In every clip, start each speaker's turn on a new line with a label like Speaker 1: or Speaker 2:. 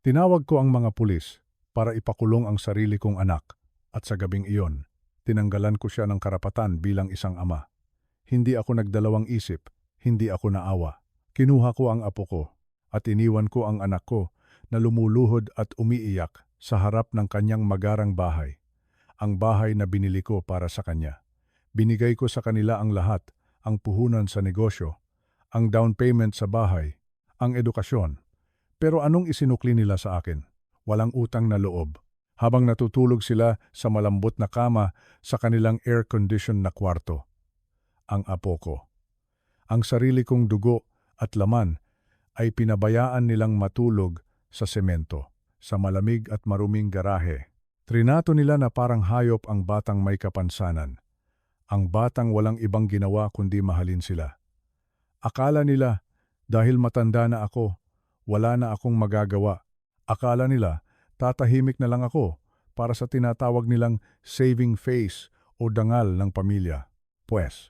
Speaker 1: Tinawag ko ang mga pulis para ipakulong ang sarili kong anak at sa gabing iyon, tinanggalan ko siya ng karapatan bilang isang ama. Hindi ako nagdalawang isip, hindi ako naawa. Kinuha ko ang apo ko at iniwan ko ang anak ko na lumuluhod at umiiyak sa harap ng kanyang magarang bahay. Ang bahay na binili ko para sa kanya. Binigay ko sa kanila ang lahat, ang puhunan sa negosyo, ang down payment sa bahay, ang edukasyon. Pero anong isinukli nila sa akin? Walang utang na loob. Habang natutulog sila sa malambot na kama sa kanilang air-conditioned na kwarto. Ang apo ko. Ang sarili kong dugo at laman ay pinabayaan nilang matulog sa semento, sa malamig at maruming garahe. Trinato nila na parang hayop ang batang may kapansanan. Ang batang walang ibang ginawa kundi mahalin sila. Akala nila, dahil matanda na ako, wala na akong magagawa. Akala nila, tatahimik na lang ako para sa tinatawag nilang saving face o dangal ng pamilya. Pwes,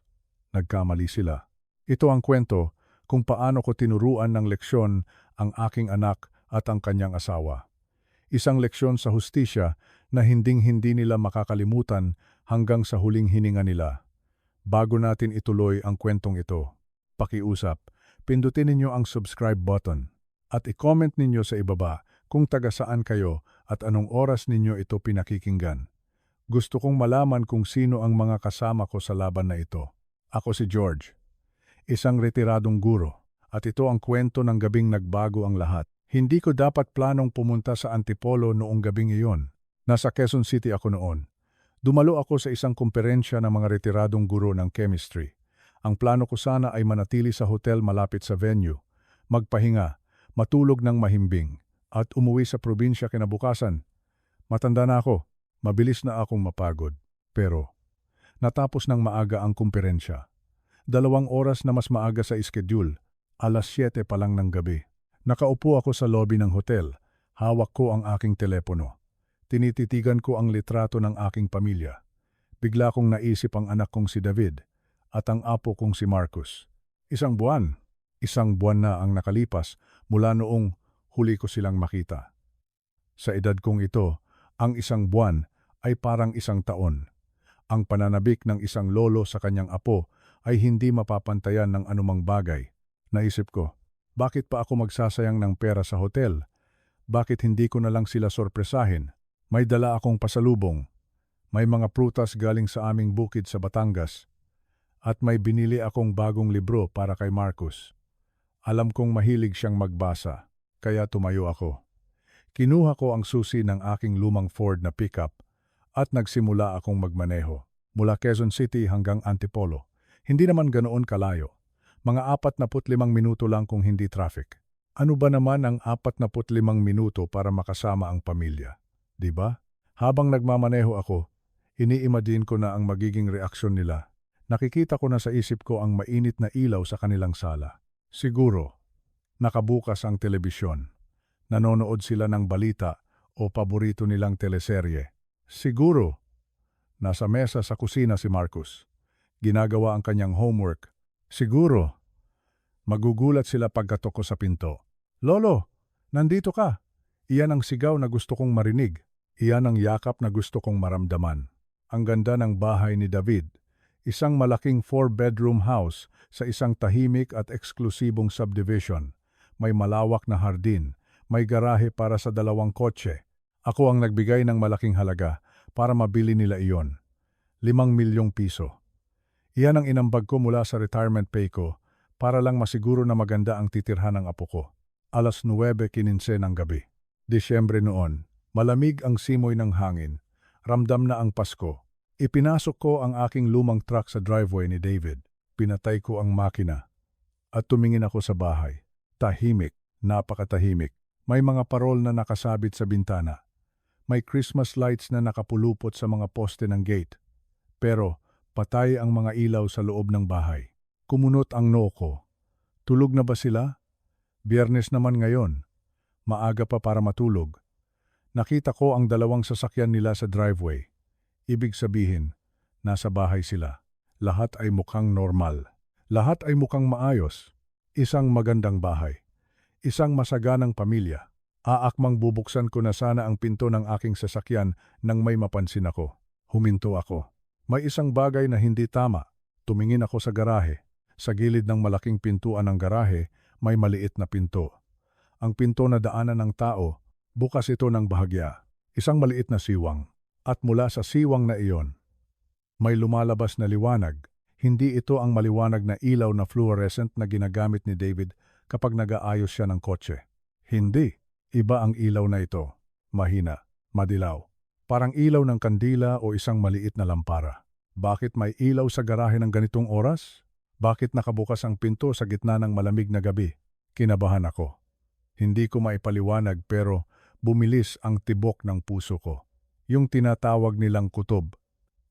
Speaker 1: nagkamali sila. Ito ang kwento kung paano ko tinuruan ng leksyon ang aking anak at ang kanyang asawa. Isang leksyon sa hustisya na hinding-hindi nila makakalimutan hanggang sa huling hininga nila. Bago natin ituloy ang kwentong ito, pakiusap, pindutin ninyo ang subscribe button at i-comment ninyo sa ibaba kung taga saan kayo at anong oras ninyo ito pinakikinggan. Gusto kong malaman kung sino ang mga kasama ko sa laban na ito. Ako si George, isang retiradong guro, at ito ang kwento ng gabing nagbago ang lahat. Hindi ko dapat planong pumunta sa Antipolo noong gabing iyon. Nasa Quezon City ako noon. Dumalo ako sa isang komperensya ng mga retiradong guro ng chemistry. Ang plano ko sana ay manatili sa hotel malapit sa venue, magpahinga, matulog ng mahimbing, at umuwi sa probinsya kinabukasan. Matanda na ako, mabilis na akong mapagod. Pero, natapos ng maaga ang kumperensya. 2 oras na mas maaga sa schedule, 7:00 pa lang ng gabi. Nakaupo ako sa lobby ng hotel, hawak ko ang aking telepono. Tinititigan ko ang litrato ng aking pamilya. Bigla kong naisip ang anak kong si David at ang apo kong si Marcus. Isang buwan na ang nakalipas mula noong huli ko silang makita. Sa edad kong ito, ang isang buwan ay parang isang taon. Ang pananabik ng isang lolo sa kanyang apo ay hindi mapapantayan ng anumang bagay. Naisip ko, bakit pa ako magsasayang ng pera sa hotel? Bakit hindi ko na lang sila sorpresahin? May dala akong pasalubong. May mga prutas galing sa aming bukid sa Batangas. At may binili akong bagong libro para kay Marcus. Alam kong mahilig siyang magbasa. Kaya tumayo ako. Kinuha ko ang susi ng aking lumang Ford na pickup at nagsimula akong magmaneho. Mula Quezon City hanggang Antipolo. Hindi naman ganoon kalayo. Mga 45 minuto lang kung hindi traffic. Ano ba naman ang 45 minuto para makasama ang pamilya? Diba? Habang nagmamaneho ako, ini-imagine ko na ang magiging reaksyon nila. Nakikita ko na sa isip ko ang mainit na ilaw sa kanilang sala. Siguro, nakabukas ang telebisyon. Nanonood sila ng balita o paborito nilang teleserye. Siguro, nasa mesa sa kusina si Marcus. Ginagawa ang kanyang homework. Siguro, magugulat sila pagkatok ko sa pinto. Lolo, nandito ka. Iyan ang sigaw na gusto kong marinig. Iyan ang yakap na gusto kong maramdaman. Ang ganda ng bahay ni David. Isang malaking 4-bedroom house sa isang tahimik at eksklusibong subdivision. May malawak na hardin, may garahe para sa 2 kotse. Ako ang nagbigay ng malaking halaga para mabili nila iyon. 5 milyong piso. Iyan ang inambag ko mula sa retirement pay ko para lang masiguro na maganda ang titirhan ng apo ko. 9:15 ng gabi. Disyembre noon, malamig ang simoy ng hangin. Ramdam na ang Pasko. Ipinasok ko ang aking lumang truck sa driveway ni David. Pinatay ko ang makina. At tumingin ako sa bahay. Tahimik, napakatahimik. May mga parol na nakasabit sa bintana. May Christmas lights na nakapulupot sa mga poste ng gate. Pero patay ang mga ilaw sa loob ng bahay. Kumunot ang noo ko. Tulog na ba sila? Biyernes naman ngayon. Maaga pa para matulog. Nakita ko ang 2 sasakyan nila sa driveway. Ibig sabihin, nasa bahay sila. Lahat ay mukhang normal. Lahat ay mukhang maayos. Isang magandang bahay. Isang masaganang pamilya. Aakmang bubuksan ko na sana ang pinto ng aking sasakyan nang may mapansin ako. Huminto ako. May isang bagay na hindi tama. Tumingin ako sa garahe. Sa gilid ng malaking pintuan ng garahe, may maliit na pinto. Ang pinto na daanan ng tao, bukas ito ng bahagya. Isang maliit na siwang. At mula sa siwang na iyon, may lumalabas na liwanag. Hindi ito ang maliwanag na ilaw na fluorescent na ginagamit ni David kapag nag-aayos siya ng kotse. Hindi. Iba ang ilaw na ito. Mahina, madilaw. Parang ilaw ng kandila o isang maliit na lampara. Bakit may ilaw sa garahe ng ganitong oras? Bakit nakabukas ang pinto sa gitna ng malamig na gabi? Kinabahan ako. Hindi ko maipaliwanag pero bumilis ang tibok ng puso ko. Yung tinatawag nilang kutob.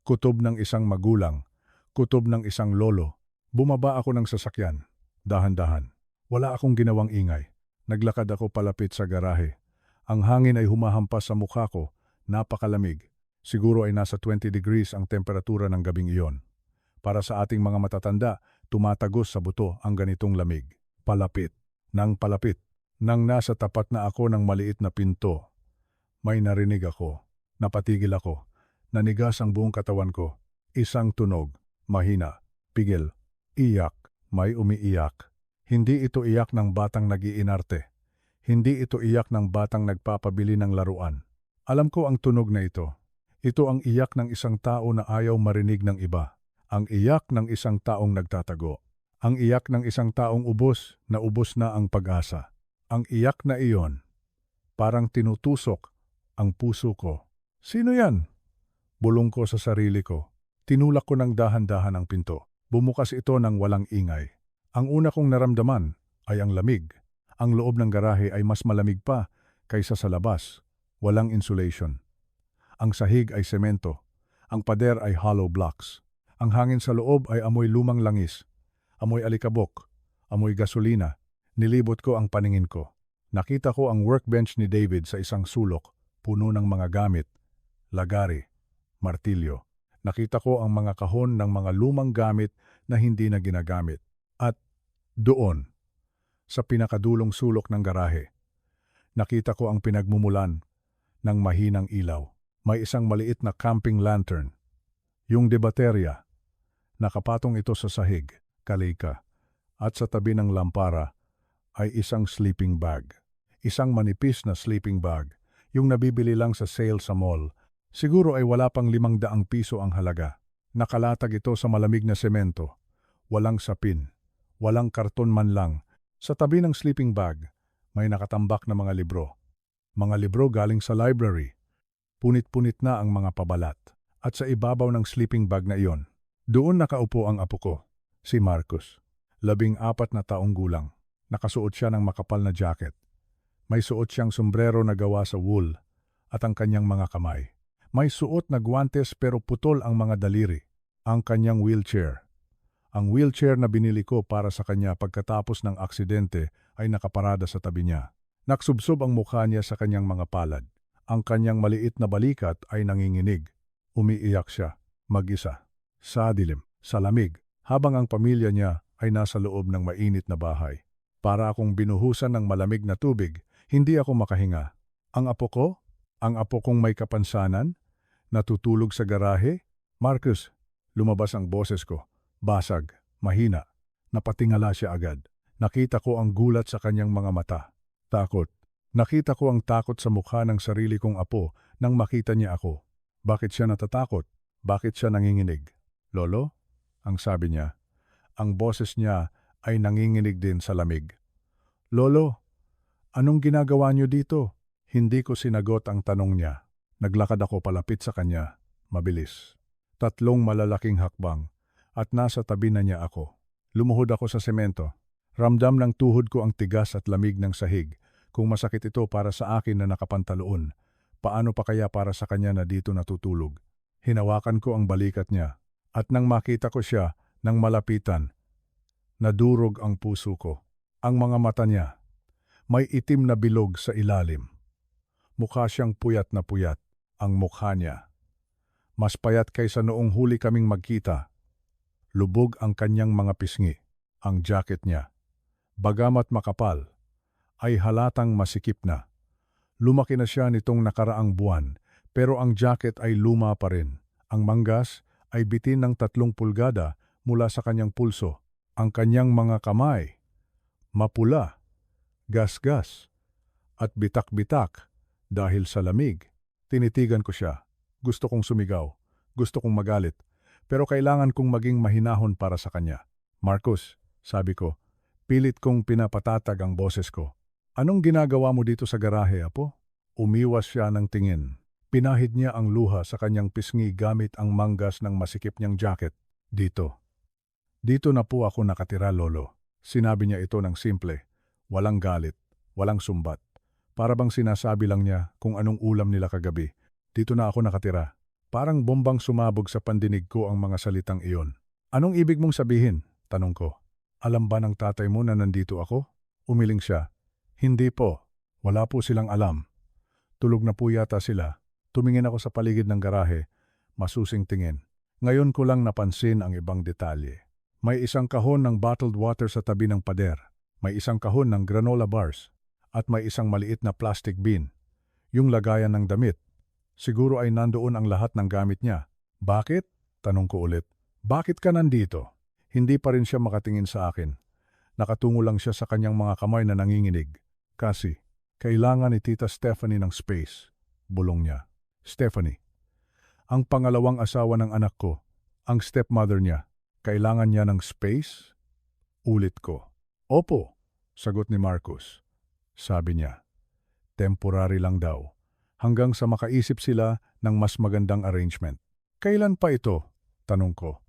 Speaker 1: Kutob ng isang magulang. Kutob ng isang lolo. Bumaba ako ng sasakyan. Dahan-dahan. Wala akong ginawang ingay. Naglakad ako palapit sa garahe. Ang hangin ay humahampas sa mukha ko. Napakalamig. Siguro ay nasa 20 degrees ang temperatura ng gabing iyon. Para sa ating mga matatanda, tumatagos sa buto ang ganitong lamig. Palapit. Nang palapit. Nang nasa tapat na ako ng maliit na pinto. May narinig ako. Napatigil ako. Nanigas ang buong katawan ko. Isang tunog. Mahina. Pigil. Iyak. May umiiyak. Hindi ito iyak ng batang nag-iinarte. Hindi ito iyak ng batang nagpapabili ng laruan. Alam ko ang tunog na ito. Ito ang iyak ng isang tao na ayaw marinig ng iba. Ang iyak ng isang taong nagtatago. Ang iyak ng isang taong ubos na ang pag-asa. Ang iyak na iyon, parang tinutusok ang puso ko. Sino yan? Bulong ko sa sarili ko. Tinulak ko ng dahan-dahan ang pinto. Bumukas ito ng walang ingay. Ang una kong naramdaman ay ang lamig. Ang loob ng garahe ay mas malamig pa kaysa sa labas. Walang insulation. Ang sahig ay semento. Ang pader ay hollow blocks. Ang hangin sa loob ay amoy lumang langis. Amoy alikabok. Amoy gasolina. Nilibot ko ang paningin ko. Nakita ko ang workbench ni David sa isang sulok, puno ng mga gamit, lagari, martilyo. Nakita ko ang mga kahon ng mga lumang gamit na hindi na ginagamit. At doon, sa pinakadulong sulok ng garahe, nakita ko ang pinagmumulan ng mahinang ilaw. May isang maliit na camping lantern. Yung debaterya. Nakapatong ito sa sahig, kalika. At sa tabi ng lampara ay isang sleeping bag. Isang manipis na sleeping bag. Yung nabibili lang sa sale sa mall. Siguro ay wala pang 500 piso ang halaga. Nakalatag ito sa malamig na semento. Walang sapin. Walang karton man lang. Sa tabi ng sleeping bag, may nakatambak na mga libro. Mga libro galing sa library. Punit-punit na ang mga pabalat. At sa ibabaw ng sleeping bag na iyon, doon nakaupo ang apo ko, si Marcus. 14 na taong gulang. Nakasuot siya ng makapal na jacket. May suot siyang sombrero na gawa sa wool at ang kanyang mga kamay. May suot na guwantes pero putol ang mga daliri. Ang kanyang wheelchair. Ang wheelchair na binili ko para sa kanya pagkatapos ng aksidente ay nakaparada sa tabi niya. Naksubsob ang mukha niya sa kanyang mga palad. Ang kanyang maliit na balikat ay nanginginig. Umiiyak siya, mag-isa, sa dilim, sa lamig, habang ang pamilya niya ay nasa loob ng mainit na bahay. Para akong binuhusan ng malamig na tubig, hindi ako makahinga. Ang apo ko? Ang apo kong may kapansanan? Natutulog sa garahe? Marcus, lumabas ang boses ko. Basag, mahina. Napatingala siya agad. Nakita ko ang gulat sa kanyang mga mata. Takot. Nakita ko ang takot sa mukha ng sarili kong apo nang makita niya ako. Bakit siya natatakot? Bakit siya nanginginig? Lolo? Ang sabi niya. Ang boses niya ay nanginginig din sa lamig. Lolo, anong ginagawa niyo dito? Hindi ko sinagot ang tanong niya. Naglakad ako palapit sa kanya. Mabilis. 3 malalaking hakbang. At nasa tabi na niya ako. Lumuhod ako sa semento. Ramdam ng tuhod ko ang tigas at lamig ng sahig. Kung masakit ito para sa akin na nakapantaloon, paano pa kaya para sa kanya na dito natutulog? Hinawakan ko ang balikat niya. At nang makita ko siya, nang malapitan, nadurog ang puso ko. Ang mga mata niya, may itim na bilog sa ilalim. Mukha siyang puyat na puyat, ang mukha niya. Mas payat kaysa noong huli kaming magkita. Lubog ang kanyang mga pisngi, ang jacket niya. Bagamat makapal, ay halatang masikip na. Lumaki na siya nitong nakaraang buwan, pero ang jacket ay luma pa rin. Ang manggas ay bitin ng 3 pulgada mula sa kanyang pulso. Ang kanyang mga kamay, mapula, gasgas, at bitak-bitak dahil sa lamig. Tinitigan ko siya. Gusto kong sumigaw. Gusto kong magalit. Pero kailangan kong maging mahinahon para sa kanya. Marcus, sabi ko, pilit kong pinapatatag ang boses ko. Anong ginagawa mo dito sa garahe, apo? Umiwas siya ng tingin. Pinahid niya ang luha sa kanyang pisngi gamit ang manggas ng masikip niyang jacket. Dito. Dito na po ako nakatira, lolo. Sinabi niya ito ng simple. Walang galit. Walang sumbat. Para bang sinasabi lang niya kung anong ulam nila kagabi. Dito na ako nakatira. Parang bombang sumabog sa pandinig ko ang mga salitang iyon. Anong ibig mong sabihin? Tanong ko. Alam ba ng tatay mo na nandito ako? Umiling siya. Hindi po. Wala po silang alam. Tulog na po yata sila. Tumingin ako sa paligid ng garahe. Masusing tingin. Ngayon ko lang napansin ang ibang detalye. May isang kahon ng bottled water sa tabi ng pader. May isang kahon ng granola bars. At may isang maliit na plastic bin. Yung lagayan ng damit. Siguro ay nandoon ang lahat ng gamit niya. Bakit? Tanong ko ulit. Bakit ka nandito? Hindi pa rin siya makatingin sa akin. Nakatungo lang siya sa kanyang mga kamay na nanginginig. Kasi, kailangan ni Tita Stephanie ng space. Bulong niya. Stephanie. Ang pangalawang asawa ng anak ko, ang stepmother niya, kailangan niya ng space? Ulit ko. Opo, sagot ni Marcus. Sabi niya, temporary lang daw, hanggang sa makaisip sila ng mas magandang arrangement. Kailan pa ito? Tanong ko.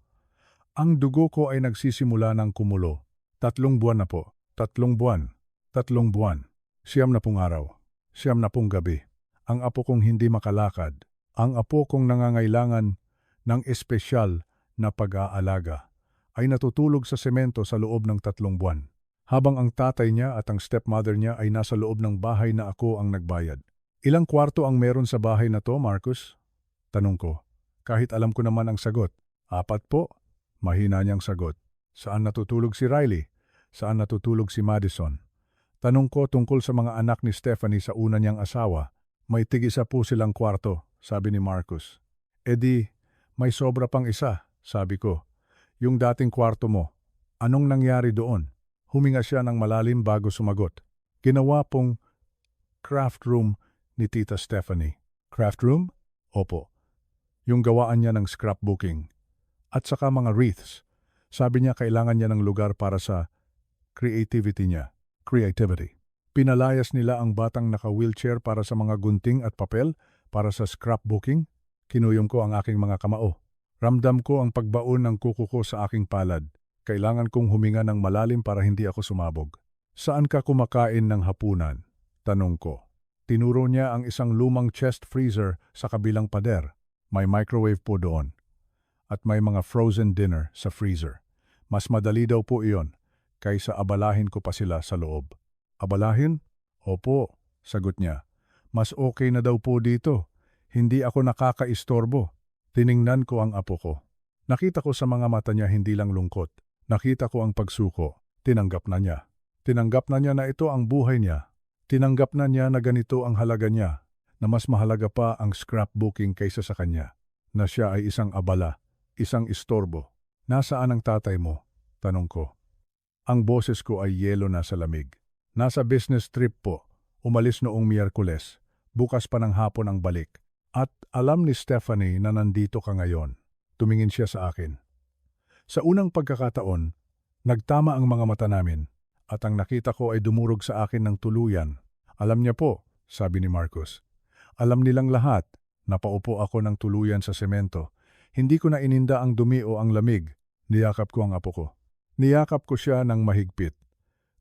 Speaker 1: Ang dugo ko ay nagsisimula ng kumulo. 3 buwan na po. 3 buwan. 3 buwan. 9 na pong araw. 9 na pong gabi. Ang apo kong hindi makalakad. Ang apo kong nangangailangan ng espesyal na pag-aalaga ay natutulog sa semento sa loob ng 3 buwan. Habang ang tatay niya at ang stepmother niya ay nasa loob ng bahay na ako ang nagbayad. Ilang kwarto ang meron sa bahay na to, Marcus? Tanong ko. Kahit alam ko naman ang sagot. 4 po. Mahina niyang sagot. Saan natutulog si Riley? Saan natutulog si Madison? Tanong ko tungkol sa mga anak ni Stephanie sa una niyang asawa. May tig-1 po silang kwarto, sabi ni Marcus. E di, may sobra pang isa, sabi ko. Yung dating kwarto mo, anong nangyari doon? Huminga siya ng malalim bago sumagot. Ginawa pong craft room ni Tita Stephanie. Craft room? Opo. Yung gawaan niya ng scrapbooking. At saka mga wreaths. Sabi niya kailangan niya ng lugar para sa creativity niya. Creativity. Pinalayas nila ang batang naka-wheelchair para sa mga gunting at papel para sa scrapbooking. Kinuyom ko ang aking mga kamao. Ramdam ko ang pagbaon ng kuko ko sa aking palad. Kailangan kong huminga ng malalim para hindi ako sumabog. Saan ka kumakain ng hapunan? Tanong ko. Tinuro niya ang isang lumang chest freezer sa kabilang pader. May microwave po doon. At may mga frozen dinner sa freezer. Mas madali daw po iyon kaysa abalahin ko pa sila sa loob. Abalahin? Opo, sagot niya. Mas okay na daw po dito. Hindi ako nakakaistorbo. Tiningnan ko ang apo ko. Nakita ko sa mga mata niya hindi lang lungkot. Nakita ko ang pagsuko. Tinanggap na niya. Tinanggap na niya na ito ang buhay niya. Tinanggap na niya na ganito ang halaga niya. Na mas mahalaga pa ang scrapbooking kaysa sa kanya. Na siya ay isang abala. Isang istorbo. Nasaan ang tatay mo? Tanong ko. Ang boses ko ay yelo na sa lamig. Nasa business trip po. Umalis noong Miyerkules. Bukas pa ng hapon ang balik. At alam ni Stephanie na nandito ka ngayon. Tumingin siya sa akin. Sa unang pagkakataon, nagtama ang mga mata namin at ang nakita ko ay dumurog sa akin ng tuluyan. Alam niya po, sabi ni Marcus. Alam nilang lahat. Napaupo ako ng tuluyan sa semento. Hindi ko na ininda ang dumi o ang lamig. Niyakap ko ang apo ko. Niyakap ko siya ng mahigpit.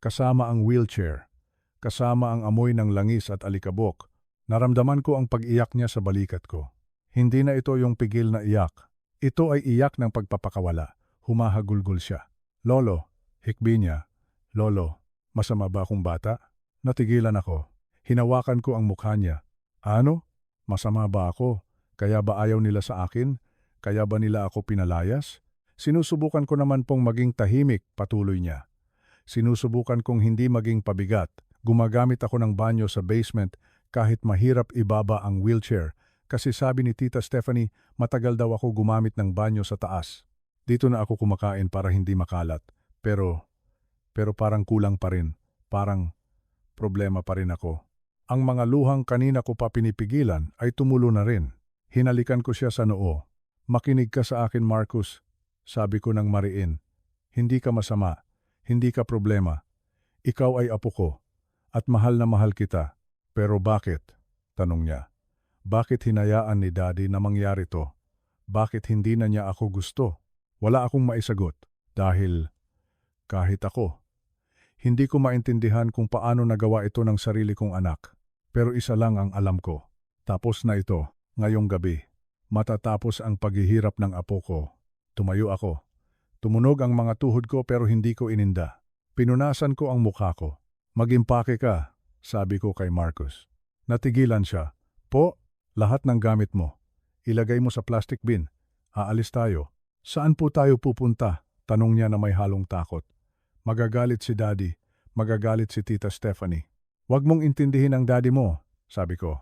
Speaker 1: Kasama ang wheelchair. Kasama ang amoy ng langis at alikabok. Naramdaman ko ang pag-iyak niya sa balikat ko. Hindi na ito yung pigil na iyak. Ito ay iyak ng pagpapakawala. Humahagulgol siya. Lolo, hikbi niya. Lolo, masama ba akong bata? Natigilan ako. Hinawakan ko ang mukha niya. Ano? Masama ba ako? Kaya ba ayaw nila sa akin? Kaya ba nila ako pinalayas? Sinusubukan ko naman pong maging tahimik, patuloy niya. Sinusubukan kong hindi maging pabigat. Gumagamit ako ng banyo sa basement kahit mahirap ibaba ang wheelchair kasi sabi ni Tita Stephanie matagal daw ako gumamit ng banyo sa taas. Dito na ako kumakain para hindi makalat. Pero parang kulang pa rin. Parang problema pa rin ako. Ang mga luhang kanina ko pa pinipigilan ay tumulo na rin. Hinalikan ko siya sa noo. Makinig ka sa akin, Marcus. Sabi ko ng mariin. Hindi ka masama. Hindi ka problema. Ikaw ay apo ko. At mahal na mahal kita. Pero bakit? Tanong niya. Bakit hinayaan ni Daddy na mangyari to? Bakit hindi na niya ako gusto? Wala akong maisagot. Dahil kahit ako, hindi ko maintindihan kung paano nagawa ito ng sarili kong anak. Pero isa lang ang alam ko. Tapos na ito, ngayong gabi. Matatapos ang paghihirap ng apo ko. Tumayo ako. Tumunog ang mga tuhod ko pero hindi ko ininda. Pinunasan ko ang mukha ko. Mag-impake ka, sabi ko kay Marcus. Natigilan siya. Po, lahat ng gamit mo. Ilagay mo sa plastic bin. Aalis tayo. Saan po tayo pupunta? Tanong niya na may halong takot. Magagalit si Daddy. Magagalit si Tita Stephanie. Huwag mong intindihin ang daddy mo, sabi ko.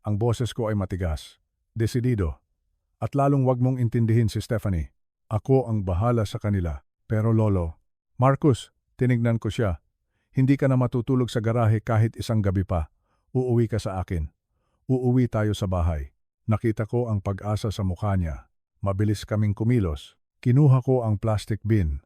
Speaker 1: Ang boses ko ay matigas. Desidido. At lalong huwag mong intindihin si Stephanie. Ako ang bahala sa kanila. Pero lolo, Marcus, tinignan ko siya. Hindi ka na matutulog sa garahe kahit isang gabi pa. Uuwi ka sa akin. Uuwi tayo sa bahay. Nakita ko ang pag-asa sa mukha niya. Mabilis kaming kumilos. Kinuha ko ang plastic bin.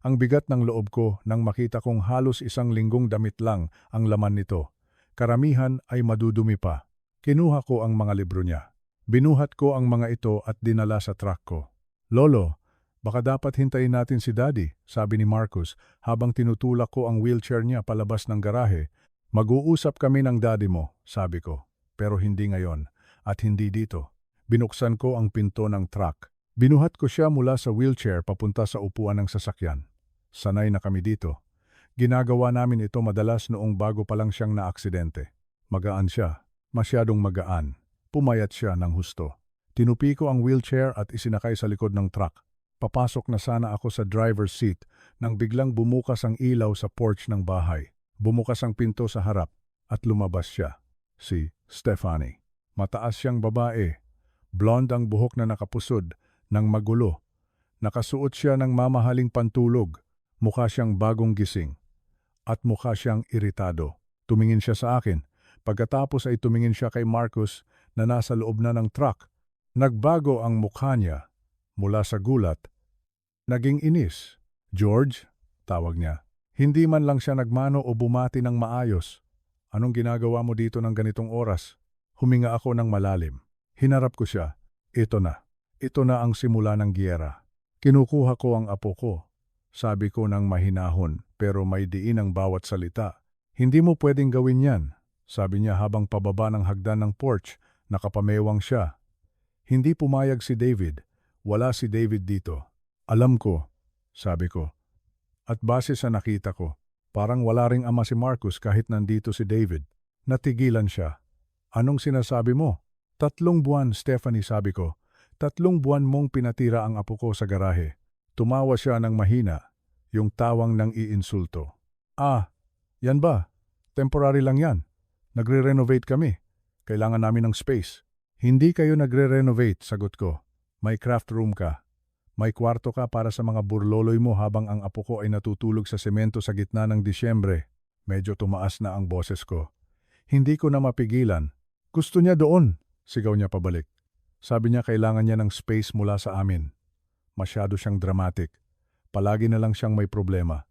Speaker 1: Ang bigat ng loob ko nang makita kong halos isang linggong damit lang ang laman nito. Karamihan ay madudumi pa. Kinuha ko ang mga libro niya. Binuhat ko ang mga ito at dinala sa truck ko. Lolo, baka dapat hintayin natin si Daddy, sabi ni Marcus habang tinutulak ko ang wheelchair niya palabas ng garahe. Mag-uusap kami ng daddy mo, sabi ko. Pero hindi ngayon at hindi dito. Binuksan ko ang pinto ng truck. Binuhat ko siya mula sa wheelchair papunta sa upuan ng sasakyan. Sanay na kami dito. Ginagawa namin ito madalas noong bago pa lang siyang naaksidente. Magaan siya. Masyadong magaan. Pumayat siya ng husto. Tinupi ko ang wheelchair at isinakay sa likod ng truck. Papasok na sana ako sa driver's seat nang biglang bumukas ang ilaw sa porch ng bahay. Bumukas ang pinto sa harap at lumabas siya. Si Stephanie. Mataas siyang babae. Blonde ang buhok na nakapusod ng magulo. Nakasuot siya ng mamahaling pantulog. Mukha siyang bagong gising. At mukha siyang iritado. Tumingin siya sa akin. Pagkatapos ay tumingin siya kay Marcus na nasa loob na ng truck. Nagbago ang mukha niya. Mula sa gulat, naging inis. George, tawag niya. Hindi man lang siya nagmano o bumati ng maayos. Anong ginagawa mo dito ng ganitong oras? Huminga ako ng malalim. Hinarap ko siya. Ito na. Ito na ang simula ng giyera. Kinukuha ko ang apo ko. Sabi ko ng mahinahon pero may diin ang bawat salita. Hindi mo pwedeng gawin yan. Sabi niya habang pababa ng hagdan ng porch. Nakapamewang siya. Hindi pumayag si David. Wala si David dito. Alam ko, sabi ko. At base sa nakita ko, parang wala ring ama si Marcus kahit nandito si David. Natigilan siya. Anong sinasabi mo? 3 buwan, Stephanie, sabi ko. 3 buwan mong pinatira ang apo ko sa garahe. Tumawa siya ng mahina, yung tawang ng iinsulto. Ah, yan ba? Temporary lang yan. Nagre-renovate kami. Kailangan namin ng space. Hindi kayo nagre-renovate, sagot ko. May craft room ka. May kwarto ka para sa mga burloloy mo habang ang apo ko ay natutulog sa semento sa gitna ng Disyembre. Medyo tumaas na ang boses ko. Hindi ko na mapigilan. Gusto niya doon, sigaw niya pabalik. Sabi niya kailangan niya ng space mula sa amin. Masyado siyang dramatic. Palagi na lang siyang may problema.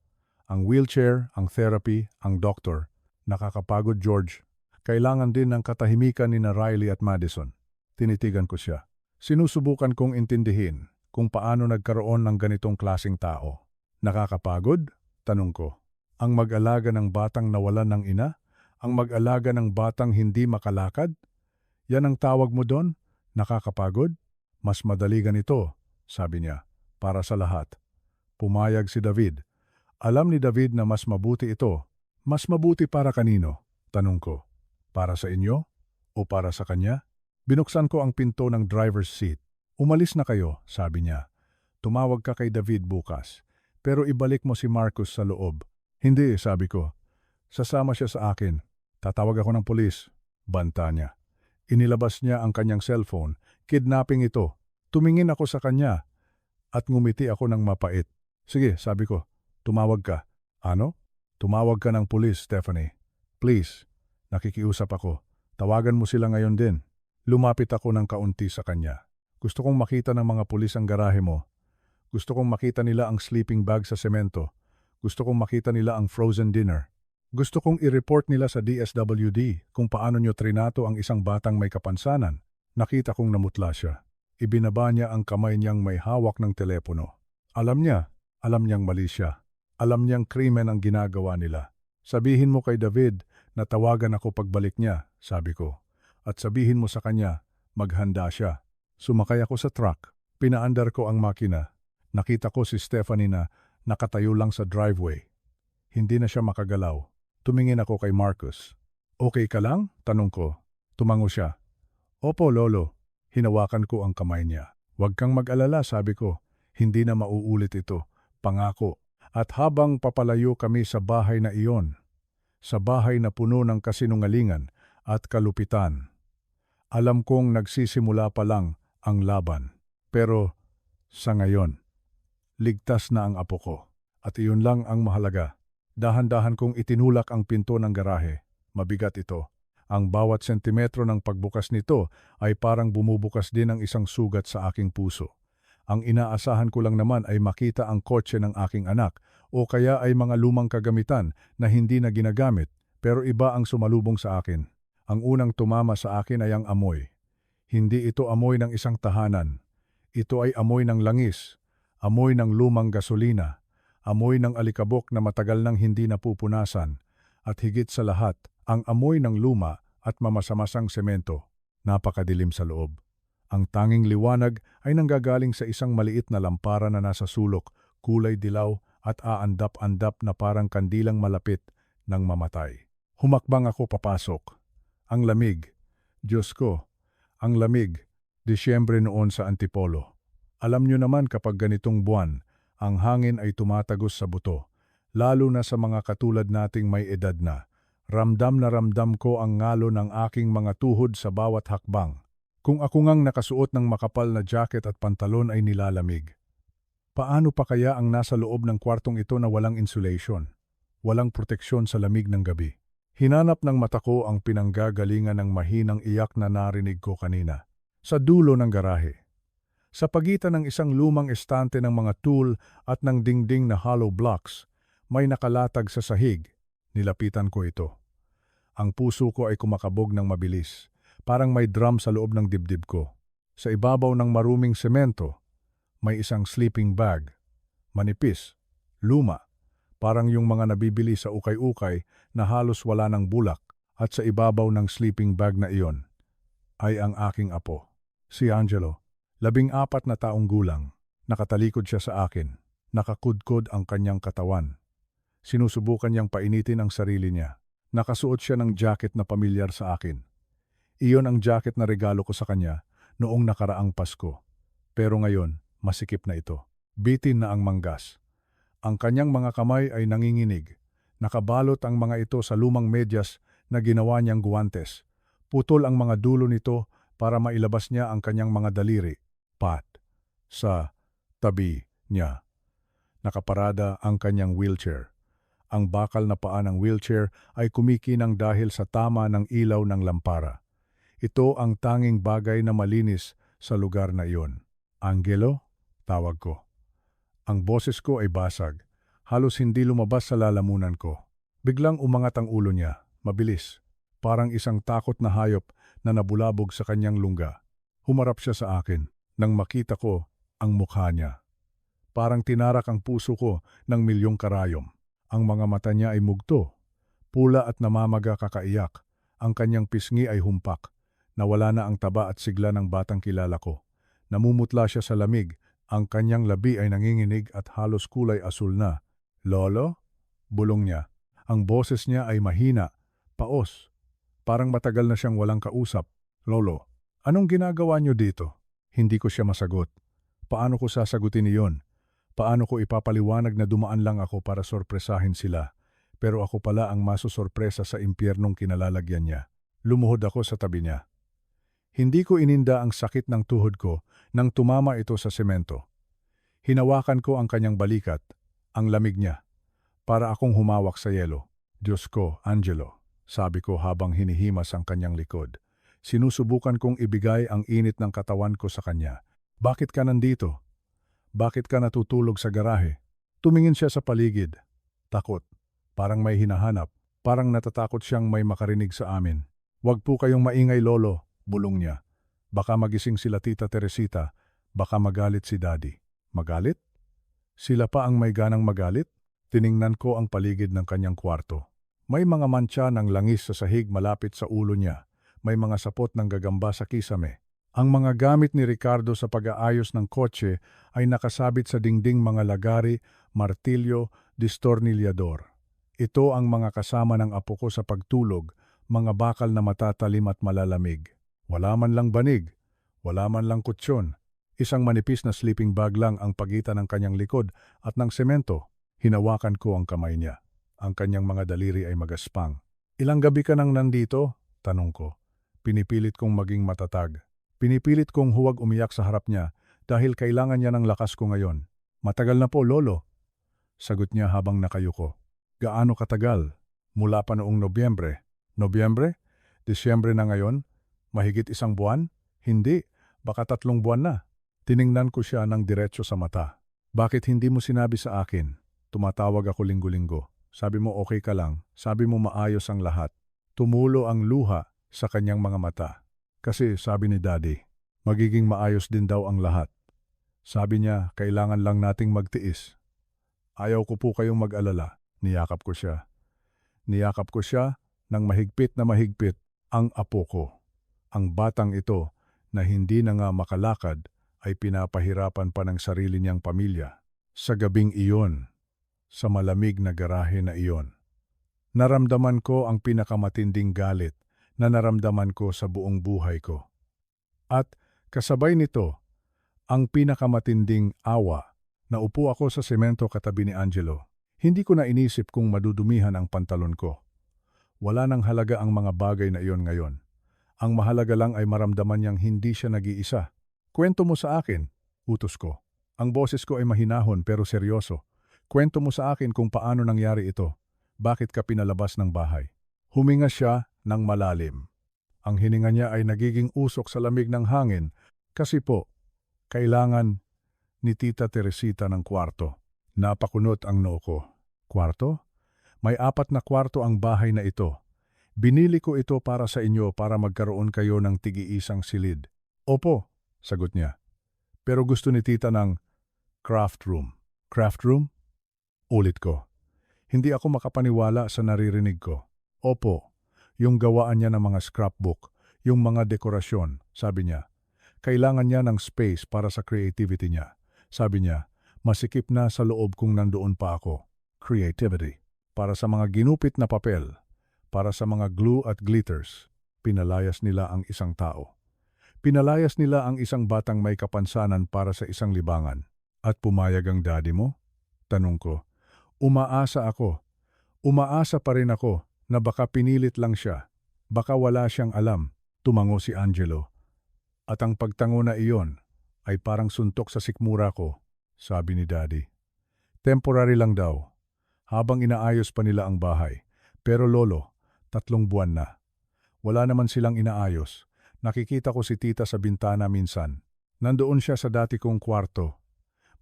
Speaker 1: Ang wheelchair, ang therapy, ang doktor. Nakakapagod, George. Kailangan din ng katahimikan ni na Riley at Madison. Tinitigan ko siya. Sinusubukan kong intindihin kung paano nagkaroon ng ganitong klaseng tao. Nakakapagod? Tanong ko. Ang mag-alaga ng batang nawalan ng ina? Ang mag-alaga ng batang hindi makalakad? Yan ang tawag mo doon? Nakakapagod? Mas madali ganito, sabi niya, para sa lahat. Pumayag si David. Alam ni David na mas mabuti ito. Mas mabuti para kanino? Tanong ko. Para sa inyo? O para sa kanya? Binuksan ko ang pinto ng driver's seat. Umalis na kayo, sabi niya. Tumawag ka kay David bukas. Pero ibalik mo si Marcus sa loob. Hindi, sabi ko. Sasama siya sa akin. Tatawag ako ng pulis. Banta niya. Inilabas niya ang kanyang cellphone. Kidnapping ito. Tumingin ako sa kanya at ngumiti ako ng mapait. Sige, sabi ko, tumawag ka. Ano? Tumawag ka ng pulis, Stephanie. Please, nakikiusap ako. Tawagan mo sila ngayon din. Lumapit ako ng kaunti sa kanya. Gusto kong makita ng mga pulis ang garahe mo. Gusto kong makita nila ang sleeping bag sa semento. Gusto kong makita nila ang frozen dinner. Gusto kong i-report nila sa DSWD kung paano nyo trinato ang isang batang may kapansanan. Nakita kong namutla siya. Ibinaba niya ang kamay niyang may hawak ng telepono. Alam niyang mali siya. Alam niyang krimen ang ginagawa nila. Sabihin mo kay David na tawagan ako pagbalik niya, sabi ko. At sabihin mo sa kanya, maghanda siya. Sumakay ako sa truck. Pinaandar ko ang makina. Nakita ko si Stephanie na nakatayo lang sa driveway. Hindi na siya makagalaw. Tumingin ako kay Marcus. Okay ka lang? Tanong ko. Tumango siya. Opo, Lolo. Hinawakan ko ang kamay niya. Huwag kang mag-alala, sabi ko. Hindi na mauulit ito. Pangako. At habang papalayo kami sa bahay na iyon, sa bahay na puno ng kasinungalingan at kalupitan, alam kong nagsisimula pa lang ang laban. Pero sa ngayon, ligtas na ang apo ko. At iyon lang ang mahalaga. Dahan-dahan kong itinulak ang pinto ng garahe. Mabigat ito. Ang bawat sentimetro ng pagbukas nito ay parang bumubukas din ang isang sugat sa aking puso. Ang inaasahan ko lang naman ay makita ang kotse ng aking anak o kaya ay mga lumang kagamitan na hindi na ginagamit pero iba ang sumalubong sa akin. Ang unang tumama sa akin ay ang amoy. Hindi ito amoy ng isang tahanan. Ito ay amoy ng langis, amoy ng lumang gasolina, amoy ng alikabok na matagal nang hindi napupunasan, at higit sa lahat, ang amoy ng luma at mamasamasang semento. Napakadilim sa loob. Ang tanging liwanag ay nanggagaling sa isang maliit na lampara na nasa sulok, kulay dilaw at aandap-andap na parang kandilang malapit ng mamatay. Humakbang ako papasok. Ang lamig. Diyos ko, ang lamig. Disyembre noon sa Antipolo. Alam nyo naman kapag ganitong buwan, ang hangin ay tumatagos sa buto, lalo na sa mga katulad nating may edad na. Ramdam na ramdam ko ang ngalo ng aking mga tuhod sa bawat hakbang. Kung ako ngang nakasuot ng makapal na jacket at pantalon ay nilalamig. Paano pa kaya ang nasa loob ng kwartong ito na walang insulation? Walang proteksyon sa lamig ng gabi. Hinanap ng mata ko ang pinanggagalingan ng mahinang iyak na narinig ko kanina. Sa dulo ng garahe. Sa pagitan ng isang lumang estante ng mga tool at ng dingding na hollow blocks, may nakalatag sa sahig. Nilapitan ko ito. Ang puso ko ay kumakabog ng mabilis, parang may drum sa loob ng dibdib ko. Sa ibabaw ng maruming semento, may isang sleeping bag. Manipis, luma, parang yung mga nabibili sa ukay-ukay na halos wala ng bulak. At sa ibabaw ng sleeping bag na iyon, ay ang aking apo, si Angelo. 14 na taong gulang, nakatalikod siya sa akin, nakakudkod ang kanyang katawan. Sinusubukan niyang painitin ang sarili niya. Nakasuot siya ng jacket na pamilyar sa akin. Iyon ang jacket na regalo ko sa kanya noong nakaraang Pasko. Pero ngayon, masikip na ito. Bitin na ang manggas. Ang kanyang mga kamay ay nanginginig. Nakabalot ang mga ito sa lumang medyas na ginawa niyang guwantes. Putol ang mga dulo nito para mailabas niya ang kanyang mga daliri. Sa tabi niya. Nakaparada ang kanyang wheelchair. Ang bakal na paa ng wheelchair ay kumikinang dahil sa tama ng ilaw ng lampara. Ito ang tanging bagay na malinis sa lugar na iyon. Angelo? Tawag ko. Ang boses ko ay basag. Halos hindi lumabas sa lalamunan ko. Biglang umangat ang ulo niya, mabilis. Parang isang takot na hayop na nabulabog sa kanyang lungga. Humarap siya sa akin. Nang makita ko ang mukha niya. Parang tinarak ang puso ko ng milyong karayom. Ang mga mata niya ay mugto, pula at namamaga kakaiyak. Ang kanyang pisngi ay humpak. Nawala na ang taba at sigla ng batang kilala ko. Namumutla siya sa lamig. Ang kanyang labi ay nanginginig at halos kulay asul na. Lolo? Bulong niya. Ang boses niya ay mahina, paos. Parang matagal na siyang walang kausap. Lolo, anong ginagawa niyo dito? Hindi ko siya masagot. Paano ko sasagutin iyon? Paano ko ipapaliwanag na dumaan lang ako para sorpresahin sila? Pero ako pala ang masusorpresa sa impyernong kinalalagyan niya. Lumuhod ako sa tabi niya. Hindi ko ininda ang sakit ng tuhod ko nang tumama ito sa semento. Hinawakan ko ang kanyang balikat, ang lamig niya, para akong humawak sa yelo. Diyos ko, Angelo, sabi ko habang hinihimas ang kanyang likod. Sinusubukan kong ibigay ang init ng katawan ko sa kanya. Bakit ka nandito? Bakit ka natutulog sa garahe? Tumingin siya sa paligid. Takot. Parang may hinahanap. Parang natatakot siyang may makarinig sa amin. Huwag po kayong maingay, Lolo, bulong niya. Baka magising sila Tita Teresita. Baka magalit si Daddy. Magalit? Sila pa ang may ganang magalit? Tiningnan ko ang paligid ng kanyang kwarto. May mga mantsa ng langis sa sahig malapit sa ulo niya. May mga sapot ng gagamba sa kisame. Ang mga gamit ni Ricardo sa pag-aayos ng kotse ay nakasabit sa dingding mga lagari, martilyo, distornilyador. Ito ang mga kasama ng apo ko sa pagtulog, mga bakal na matatalim at malalamig. Wala man lang banig, wala man lang kutsyon. Isang manipis na sleeping bag lang ang pagitan ng kanyang likod at ng semento. Hinawakan ko ang kamay niya. Ang kanyang mga daliri ay magaspang. Ilang gabi ka nang nandito? Tanong ko. Pinipilit kong maging matatag. Pinipilit kong huwag umiyak sa harap niya dahil kailangan niya ng lakas ko ngayon. Matagal na po, Lolo. Sagot niya habang nakayuko. Gaano katagal? Mula pa noong Nobyembre. Nobyembre? Disyembre na ngayon? Mahigit 1 buwan? Hindi, baka 3 buwan na. Tiningnan ko siya ng diretso sa mata. Bakit hindi mo sinabi sa akin? Tumatawag ako linggo-linggo. Sabi mo okay ka lang. Sabi mo maayos ang lahat. Tumulo ang luha sa kanyang mga mata. Kasi sabi ni Daddy, magiging maayos din daw ang lahat. Sabi niya, kailangan lang nating magtiis. Ayaw ko po kayong mag-alala. Niyakap ko siya. Niyakap ko siya ng mahigpit na mahigpit ang apo ko. Ang batang ito na hindi na nga makalakad ay pinapahirapan pa ng sarili niyang pamilya. Sa gabing iyon, sa malamig na garahe na iyon, naramdaman ko ang pinakamatinding galit na naramdaman ko sa buong buhay ko. At kasabay nito, ang pinakamatinding awa. Naupo ako sa semento katabi ni Angelo. Hindi ko na inisip kung madudumihan ang pantalon ko. Wala nang halaga ang mga bagay na iyon ngayon. Ang mahalaga lang ay maramdaman niyang hindi siya nag-iisa. Kwento mo sa akin, utos ko. Ang boses ko ay mahinahon pero seryoso. Kwento mo sa akin kung paano nangyari ito. Bakit ka pinalabas ng bahay? Huminga siya ng malalim. Ang hininga niya ay nagiging usok sa lamig ng hangin kasi po, kailangan ni Tita Teresita ng kwarto. Napakunot ang noo ko. Kwarto? May 4 na kwarto ang bahay na ito. Binili ko ito para sa inyo para magkaroon kayo ng tig-iisang silid. Opo, sagot niya. Pero gusto ni Tita ng craft room. Craft room? Ulit ko. Hindi ako makapaniwala sa naririnig ko. Opo, yung gawaan niya ng mga scrapbook, yung mga dekorasyon, sabi niya. Kailangan niya ng space para sa creativity niya. Sabi niya, masikip na sa loob kung nandoon pa ako. Creativity. Para sa mga ginupit na papel, para sa mga glue at glitters, pinalayas nila ang isang tao. Pinalayas nila ang isang batang may kapansanan para sa isang libangan. At pumayag ang daddy mo? Tanong ko. Umaasa ako. Umaasa pa rin ako na baka pinilit lang siya. Baka wala siyang alam. Tumango si Angelo. At ang pagtango na iyon ay parang suntok sa sikmura ko, sabi ni Daddy. Temporary lang daw, habang inaayos pa nila ang bahay. Pero Lolo, 3 buwan na. Wala naman silang inaayos. Nakikita ko si Tita sa bintana minsan. Nandoon siya sa dati kong kwarto.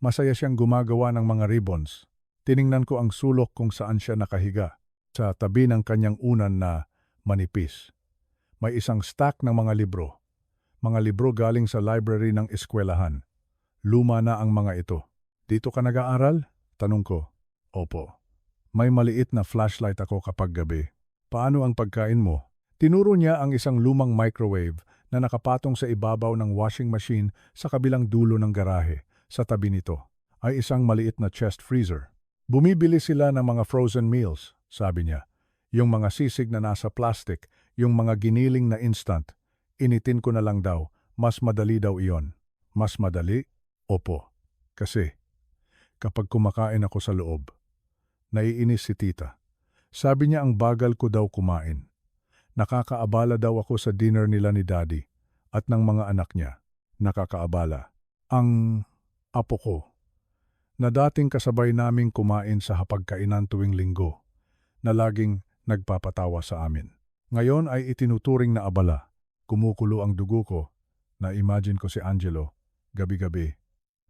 Speaker 1: Masaya siyang gumagawa ng mga ribbons. Tiningnan ko ang sulok kung saan siya nakahiga, sa tabi ng kanyang unan na manipis. May isang stack ng mga libro. Mga libro galing sa library ng eskwelahan. Luma na ang mga ito. Dito ka nag-aaral? Tanong ko. Opo. May maliit na flashlight ako kapag gabi. Paano ang pagkain mo? Tinuro niya ang isang lumang microwave na nakapatong sa ibabaw ng washing machine sa kabilang dulo ng garahe. Sa tabi nito ay isang maliit na chest freezer. Bumibili sila ng mga frozen meals, sabi niya. Yung mga sisig na nasa plastic, yung mga giniling na instant. Initin ko na lang daw, mas madali daw iyon. Mas madali? Opo. Kasi, kapag kumakain ako sa loob, naiinis si Tita. Sabi niya ang bagal ko daw kumain. Nakakaabala daw ako sa dinner nila ni Daddy at ng mga anak niya. Nakakaabala. Ang apo ko, na dating kasabay naming kumain sa hapagkainan tuwing linggo, na laging nagpapatawa sa amin. Ngayon ay itinuturing na abala. Kumukulo ang dugo ko. Na-imagine ko si Angelo, gabi-gabi.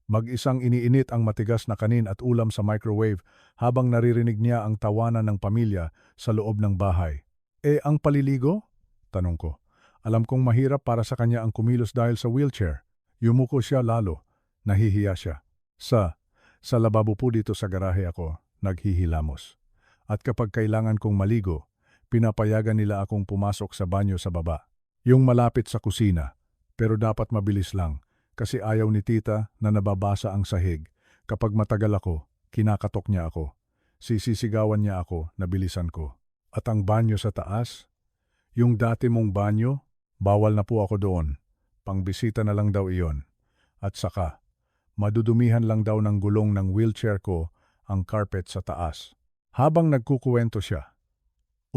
Speaker 1: Mag-isang iniinit ang matigas na kanin at ulam sa microwave habang naririnig niya ang tawanan ng pamilya sa loob ng bahay. Ang paliligo? Tanong ko. Alam kong mahirap para sa kanya ang kumilos dahil sa wheelchair. Yumuko siya lalo. Nahihiya siya. Sa lababo po dito sa garahe ako, naghihilamos. At kapag kailangan kong maligo, pinapayagan nila akong pumasok sa banyo sa baba. Yung malapit sa kusina, pero dapat mabilis lang kasi ayaw ni tita na nababasa ang sahig. Kapag matagal ako, kinakatok niya ako. Sisisigawan niya ako na bilisan ko. At ang banyo sa taas? Yung dati mong banyo? Bawal na po ako doon. Pangbisita na lang daw iyon. At saka, madudumihan lang daw ng gulong ng wheelchair ko ang carpet sa taas. Habang nagkukuwento siya,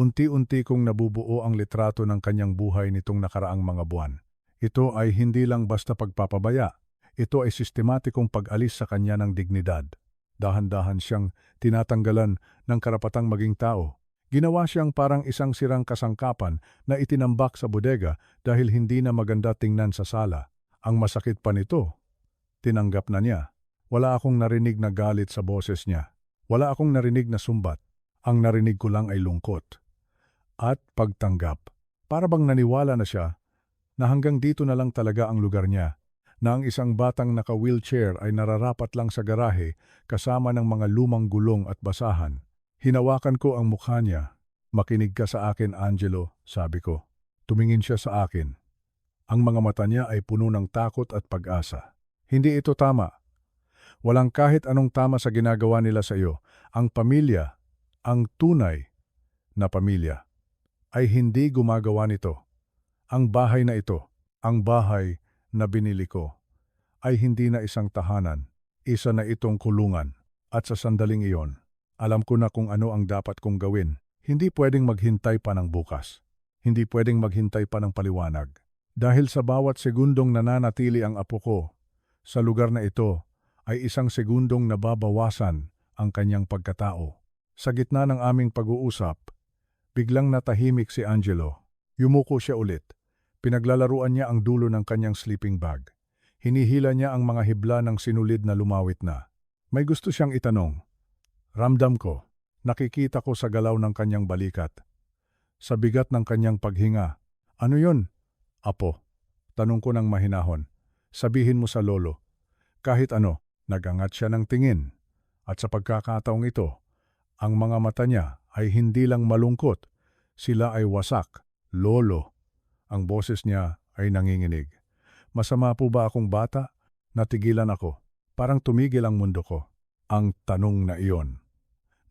Speaker 1: unti-unti kong nabubuo ang litrato ng kanyang buhay nitong nakaraang mga buwan. Ito ay hindi lang basta pagpapabaya. Ito ay sistematikong pag-alis sa kanya ng dignidad. Dahan-dahan siyang tinatanggalan ng karapatang maging tao. Ginawa siyang parang isang sirang kasangkapan na itinambak sa bodega dahil hindi na maganda tingnan sa sala. Ang masakit pa nito, tinanggap na niya. Wala akong narinig na galit sa boses niya. Wala akong narinig na sumbat. Ang narinig ko lang ay lungkot. At pagtanggap. Para bang naniwala na siya na hanggang dito na lang talaga ang lugar niya, na ang isang batang naka-wheelchair ay nararapat lang sa garahe kasama ng mga lumang gulong at basahan. Hinawakan ko ang mukha niya. Makinig ka sa akin, Angelo, sabi ko. Tumingin siya sa akin. Ang mga mata niya ay puno ng takot at pag-asa. Hindi ito tama. Walang kahit anong tama sa ginagawa nila sa iyo. Ang pamilya, ang tunay na pamilya, ay hindi gumagawa nito. Ang bahay na ito, ang bahay na binili ko, ay hindi na isang tahanan. Isa na itong kulungan. At sa sandaling iyon, alam ko na kung ano ang dapat kong gawin. Hindi pwedeng maghintay pa ng bukas. Hindi pwedeng maghintay pa ng paliwanag. Dahil sa bawat segundong nananatili ang apo ko sa lugar na ito, ay isang segundong nababawasan ang kanyang pagkatao. Sa gitna ng aming pag-uusap, biglang natahimik si Angelo. Yumuko siya ulit. Pinaglalaruan niya ang dulo ng kanyang sleeping bag. Hinihila niya ang mga hibla ng sinulid na lumawit na. May gusto siyang itanong. Ramdam ko. Nakikita ko sa galaw ng kanyang balikat. Sa bigat ng kanyang paghinga. Ano yun? Apo. Tanong ko ng mahinahon. Sabihin mo sa lolo. Kahit ano, nagangat siya ng tingin. At sa pagkakataong ito, ang mga mata niya ay hindi lang malungkot. Sila ay wasak. Lolo. Ang boses niya ay nanginginig. Masama po ba akong bata? Natigilan ako. Parang tumigil ang mundo ko. Ang tanong na iyon.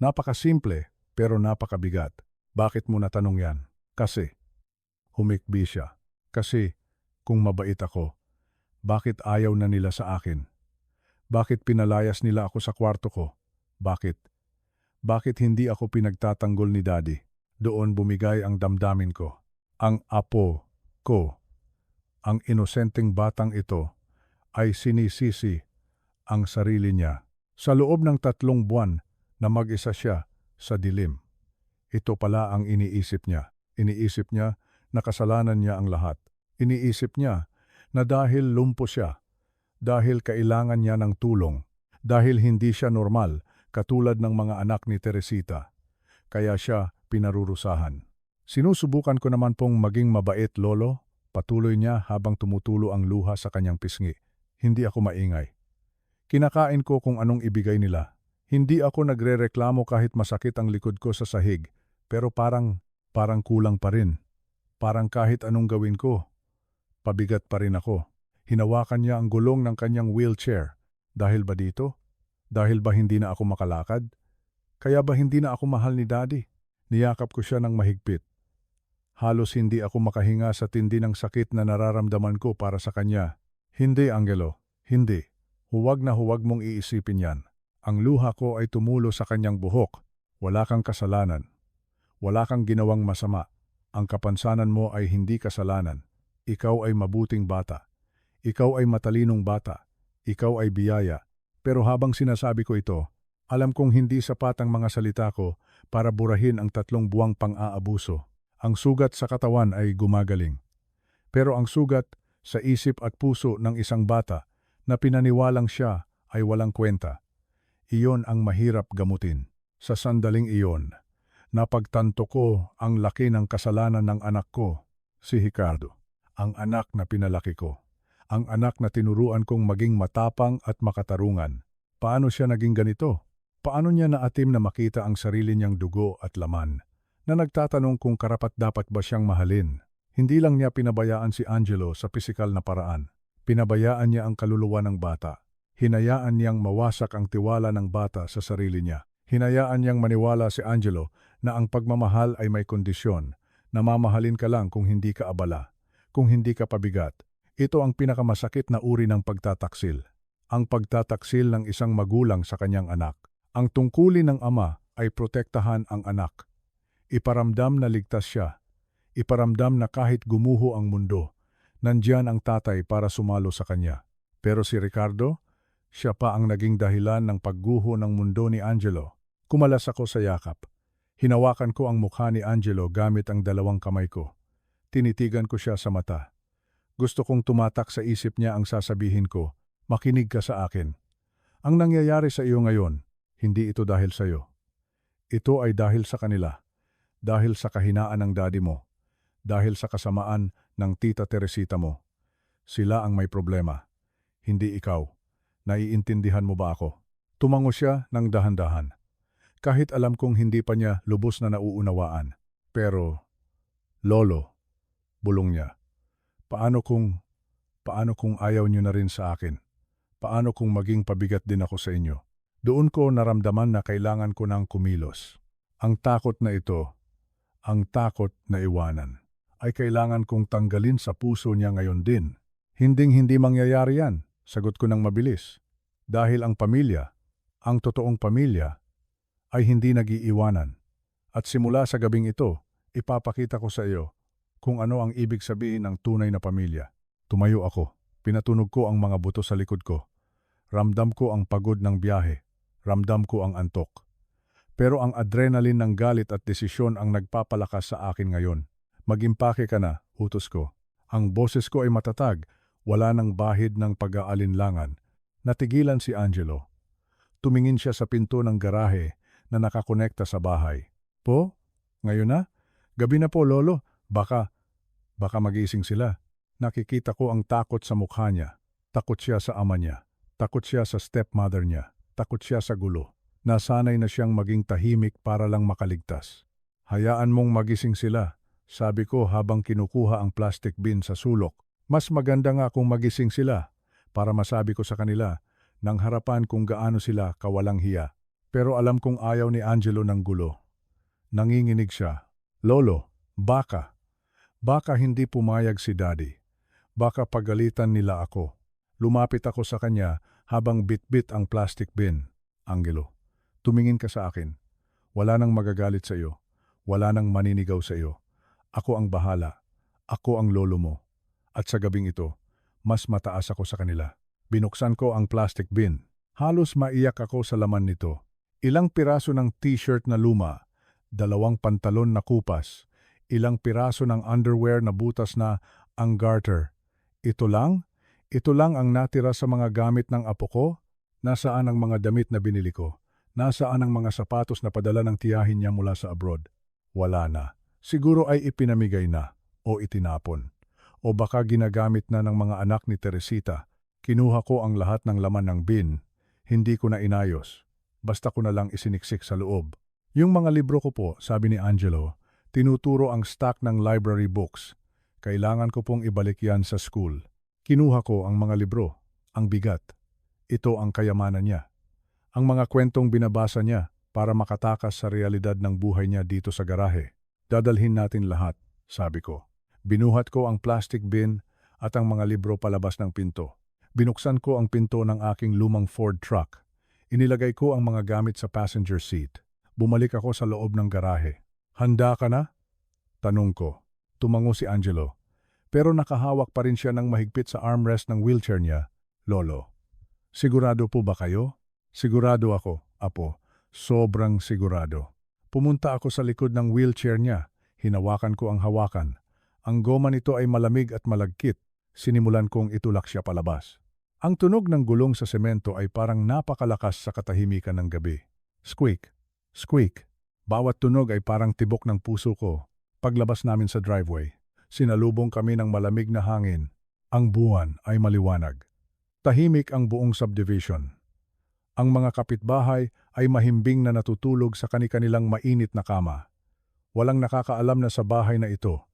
Speaker 1: Napakasimple pero napakabigat. Bakit mo natanong yan? Kasi. Humikbi siya. Kasi kung mabait ako, bakit ayaw na nila sa akin? Bakit pinalayas nila ako sa kwarto ko? Bakit? Bakit hindi ako pinagtatanggol ni Daddy? Doon bumigay ang damdamin ko. Ang apo ko, ang inosenteng batang ito, ay sinisisi ang sarili niya. Sa loob ng 3 buwan na mag-isa siya sa dilim. Ito pala ang iniisip niya. Iniisip niya na kasalanan niya ang lahat. Iniisip niya na dahil lumpo siya, dahil kailangan niya ng tulong, dahil hindi siya normal katulad ng mga anak ni Teresita, kaya siya pinarurusahan. Sinusubukan ko naman pong maging mabait, Lolo, patuloy niya habang tumutulo ang luha sa kanyang pisngi. Hindi ako maingay. Kinakain ko kung anong ibigay nila. Hindi ako nagrereklamo kahit masakit ang likod ko sa sahig, pero parang kulang pa rin. Parang kahit anong gawin ko, pabigat pa rin ako. Hinawakan niya ang gulong ng kanyang wheelchair. Dahil ba dito? Dahil ba hindi na ako makalakad? Kaya ba hindi na ako mahal ni Daddy? Niyakap ko siya ng mahigpit. Halos hindi ako makahinga sa tindi ng sakit na nararamdaman ko para sa kanya. Hindi, Angelo. Hindi. Huwag na huwag mong iisipin yan. Ang luha ko ay tumulo sa kanyang buhok. Wala kang kasalanan. Wala kang ginawang masama. Ang kapansanan mo ay hindi kasalanan. Ikaw ay mabuting bata. Ikaw ay matalinong bata. Ikaw ay biyaya. Pero habang sinasabi ko ito, alam kong hindi sapat ang mga salita ko para burahin ang 3 buwang pang-aabuso. Ang sugat sa katawan ay gumagaling. Pero ang sugat sa isip at puso ng isang bata na pinaniwalang siya ay walang kwenta. Iyon ang mahirap gamutin. Sa sandaling iyon, napagtanto ko ang laki ng kasalanan ng anak ko, si Ricardo. Ang anak na pinalaki ko. Ang anak na tinuruan kong maging matapang at makatarungan. Paano siya naging ganito? Paano niya naatim na makita ang sarili niyang dugo at laman? Na nagtatanong kung karapat-dapat ba siyang mahalin. Hindi lang niya pinabayaan si Angelo sa pisikal na paraan. Pinabayaan niya ang kaluluwa ng bata. Hinayaan niyang mawasak ang tiwala ng bata sa sarili niya. Hinayaan niyang maniwala si Angelo na ang pagmamahal ay may kondisyon. Na mamahalin ka lang kung hindi ka abala, kung hindi ka pabigat. Ito ang pinakamasakit na uri ng pagtataksil. Ang pagtataksil ng isang magulang sa kanyang anak. Ang tungkulin ng ama ay protektahan ang anak. Iparamdam na ligtas siya. Iparamdam na kahit gumuho ang mundo, nandiyan ang tatay para sumalo sa kanya. Pero si Ricardo, siya pa ang naging dahilan ng pagguho ng mundo ni Angelo. Kumalas ako sa yakap. Hinawakan ko ang mukha ni Angelo gamit ang 2 kamay ko. Tinitigan ko siya sa mata. Gusto kong tumatak sa isip niya ang sasabihin ko, makinig ka sa akin. Ang nangyayari sa iyo ngayon, hindi ito dahil sa iyo. Ito ay dahil sa kanila. Dahil sa kahinaan ng daddy mo. Dahil sa kasamaan ng tita Teresita mo. Sila ang may problema. Hindi ikaw. Naiintindihan mo ba ako? Tumango siya ng dahan-dahan. Kahit alam kong hindi pa niya lubos na nauunawaan. Pero, Lolo, bulong niya. Paano kung ayaw niyo na rin sa akin? Paano kung maging pabigat din ako sa inyo? Doon ko naramdaman na kailangan ko ng kumilos. Ang takot na ito, ang takot na iwanan, ay kailangan kong tanggalin sa puso niya ngayon din. Hinding-hindi mangyayari yan, sagot ko ng mabilis. Dahil ang pamilya, ang totoong pamilya, ay hindi nag-iiwanan. At simula sa gabing ito, ipapakita ko sa iyo kung ano ang ibig sabihin ng tunay na pamilya. Tumayo ako. Pinatunog ko ang mga buto sa likod ko. Ramdam ko ang pagod ng biyahe. Ramdam ko ang antok. Pero ang adrenaline ng galit at desisyon ang nagpapalakas sa akin ngayon. Mag-impake ka na, utos ko. Ang boses ko ay matatag. Wala nang bahid ng pag-aalinlangan. Natigilan si Angelo. Tumingin siya sa pinto ng garahe na nakakonekta sa bahay. Po? Ngayon na? Gabi na po, Lolo. Baka magising sila. Nakikita ko ang takot sa mukha niya. Takot siya sa ama niya. Takot siya sa stepmother niya. Takot siya sa gulo. Nasanay na siyang maging tahimik para lang makaligtas. Hayaan mong magising sila, sabi ko habang kinukuha ang plastic bin sa sulok. Mas maganda nga kung magising sila para masabi ko sa kanila nang harapan kung gaano sila kawalang hiya. Pero alam kong ayaw ni Angelo ng gulo. Nanginginig siya. Lolo, baka hindi pumayag si Daddy. Baka pagalitan nila ako. Lumapit ako sa kanya habang bitbit ang plastic bin. Angelo, tumingin ka sa akin. Wala nang magagalit sa iyo. Wala nang maninigaw sa iyo. Ako ang bahala. Ako ang lolo mo. At sa gabing ito, mas mataas ako sa kanila. Binuksan ko ang plastic bin. Halos maiyak ako sa laman nito. Ilang piraso ng t-shirt na luma, 2 pantalon na kupas, ilang piraso ng underwear na butas na ang garter. Ito lang ang natira sa mga gamit ng apo ko. Nasaan ang mga damit na binili ko? Nasaan ang mga sapatos na padala ng tiyahin niya mula sa abroad? Wala na. Siguro ay ipinamigay na o itinapon. O baka ginagamit na ng mga anak ni Teresita. Kinuha ko ang lahat ng laman ng bin. Hindi ko na inayos. Basta ko na lang isiniksik sa loob. Yung mga libro ko po, sabi ni Angelo, tinuturo ang stock ng library books. Kailangan ko pong ibalik yan sa school. Kinuha ko ang mga libro, ang bigat. Ito ang kayamanan niya. Ang mga kwentong binabasa niya para makatakas sa realidad ng buhay niya dito sa garahe. Dadalhin natin lahat, sabi ko. Binuhat ko ang plastic bin at ang mga libro palabas ng pinto. Binuksan ko ang pinto ng aking lumang Ford truck. Inilagay ko ang mga gamit sa passenger seat. Bumalik ako sa loob ng garahe. Handa ka na? Tanong ko. Tumango si Angelo. Pero nakahawak pa rin siya ng mahigpit sa armrest ng wheelchair niya. Lolo, sigurado po ba kayo? Sigurado ako, Apo. Sobrang sigurado. Pumunta ako sa likod ng wheelchair niya. Hinawakan ko ang hawakan. Ang goma nito ay malamig at malagkit. Sinimulan kong itulak siya palabas. Ang tunog ng gulong sa semento ay parang napakalakas sa katahimikan ng gabi. Squeak, squeak. Bawat tunog ay parang tibok ng puso ko. Paglabas namin sa driveway, sinalubong kami ng malamig na hangin. Ang buwan ay maliwanag. Tahimik ang buong subdivision. Ang mga kapitbahay ay mahimbing na natutulog sa kani-kanilang mainit na kama. Walang nakakaalam na sa bahay na ito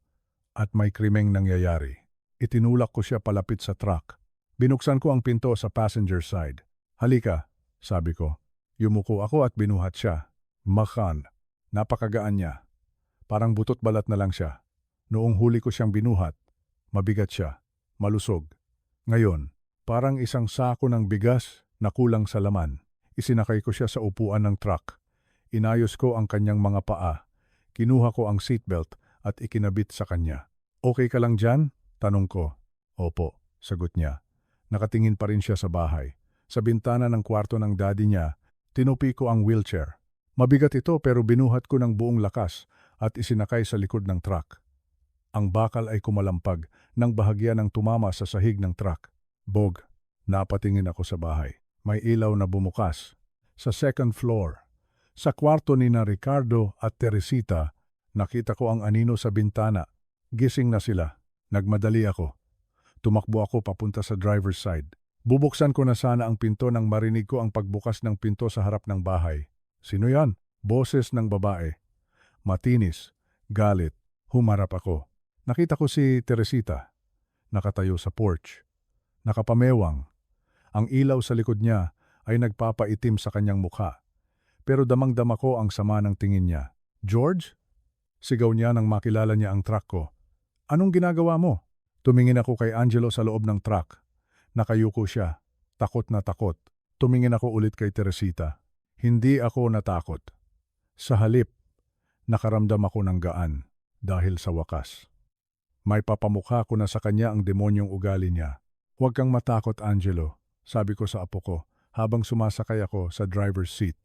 Speaker 1: at may krimeng nangyayari. Itinulak ko siya palapit sa truck. Binuksan ko ang pinto sa passenger side. Halika, sabi ko. Yumuko ako at binuhat siya. Makan. Napakagaan niya. Parang butot balat na lang siya. Noong huli ko siyang binuhat, mabigat siya, malusog. Ngayon, parang isang sako ng bigas na kulang sa laman. Isinakay ko siya sa upuan ng truck. Inayos ko ang kanyang mga paa. Kinuha ko ang seatbelt at ikinabit sa kanya. Okay ka lang dyan? Tanong ko. Opo, sagot niya. Nakatingin pa rin siya sa bahay. Sa bintana ng kwarto ng daddy niya, tinupi ko ang wheelchair. Mabigat ito pero binuhat ko ng buong lakas at isinakay sa likod ng truck. Ang bakal ay kumalampag nang bahagya ng tumama sa sahig ng truck. Bog, napatingin ako sa bahay. May ilaw na bumukas. Sa second floor. Sa kwarto ni na Ricardo at Teresita, nakita ko ang anino sa bintana. Gising na sila. Nagmadali ako. Tumakbo ako papunta sa driver's side. Bubuksan ko na sana ang pinto nang marinig ko ang pagbukas ng pinto sa harap ng bahay. Sino yan? Boses ng babae. Matinis, galit, humarap ako. Nakita ko si Teresita. Nakatayo sa porch. Nakapamewang. Ang ilaw sa likod niya ay nagpapaitim sa kanyang mukha. Pero damang-dama ko ang sama ng tingin niya. George? Sigaw niya nang makilala niya ang truck ko. Anong ginagawa mo? Tumingin ako kay Angelo sa loob ng truck. Nakayuko siya. Takot na takot. Tumingin ako ulit kay Teresita. Hindi ako natakot. Sa halip, nakaramdam ako ng gaan dahil sa wakas. May papamukha ko na sa kanya ang demonyong ugali niya. Huwag kang matakot, Angelo, sabi ko sa apo ko habang sumasakay ako sa driver's seat.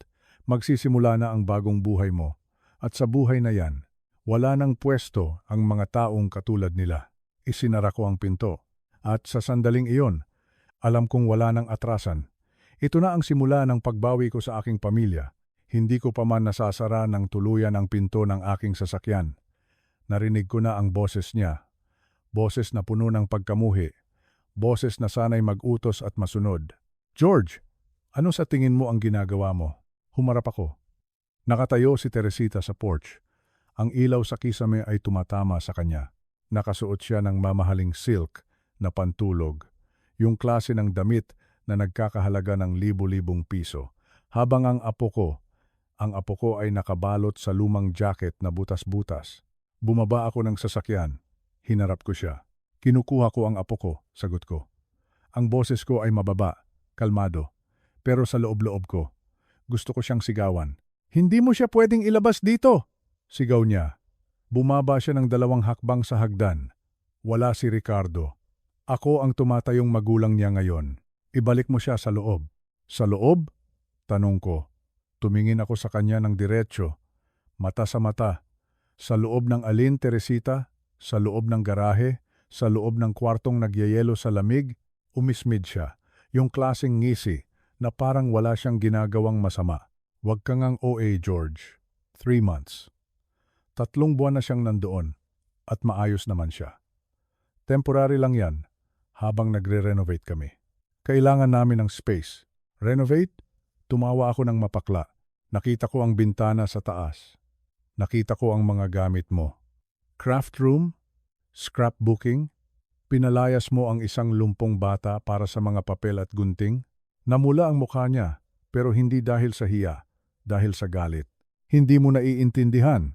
Speaker 1: Magsisimula na ang bagong buhay mo. At sa buhay na yan, wala nang pwesto ang mga taong katulad nila. Isinara ko ang pinto. At sa sandaling iyon, alam kong wala nang atrasan. Ito na ang simula ng pagbawi ko sa aking pamilya. Hindi ko pa man nasasara ng tuluyan ang pinto ng aking sasakyan. Narinig ko na ang boses niya. Boses na puno ng pagkamuhi. Boses na sana'y mag-utos at masunod. George, ano sa tingin mo ang ginagawa mo? Humarap ako. Nakatayo si Teresita sa porch. Ang ilaw sa kisame ay tumatama sa kanya. Nakasuot siya ng mamahaling silk na pantulog. Yung klase ng damit na nagkakahalaga ng libu-libong piso. Habang ang apo ko ay nakabalot sa lumang jacket na butas-butas. Bumaba ako ng sasakyan. Hinarap ko siya. Kinukuha ko ang apo ko, sagot ko. Ang boses ko ay mababa, kalmado. Pero sa loob-loob ko, gusto ko siyang sigawan. Hindi mo siya pwedeng ilabas dito! Sigaw niya. Bumaba siya ng 2 hakbang sa hagdan. Wala si Ricardo. Ako ang tumatayong magulang niya ngayon. Ibalik mo siya sa loob. Sa loob? Tanong ko. Tumingin ako sa kanya ng diretsyo. Mata sa mata. Sa loob ng alin, Teresita? Sa loob ng garahe? Sa loob ng kwartong nagyayelo sa lamig? Umismid siya. Yung klaseng ngisi na parang wala siyang ginagawang masama. Huwag kang ang OA, George. 3 months. 3 buwan na siyang nandoon at maayos naman siya. Temporary lang yan habang nagre-renovate kami. Kailangan namin ng space. Renovate? Tumawa ako ng mapakla. Nakita ko ang bintana sa taas. Nakita ko ang mga gamit mo. Craft room? Scrapbooking? Pinalayas mo ang isang lumpong bata para sa mga papel at gunting? Namula ang mukha niya, pero hindi dahil sa hiya, dahil sa galit. Hindi mo naiintindihan,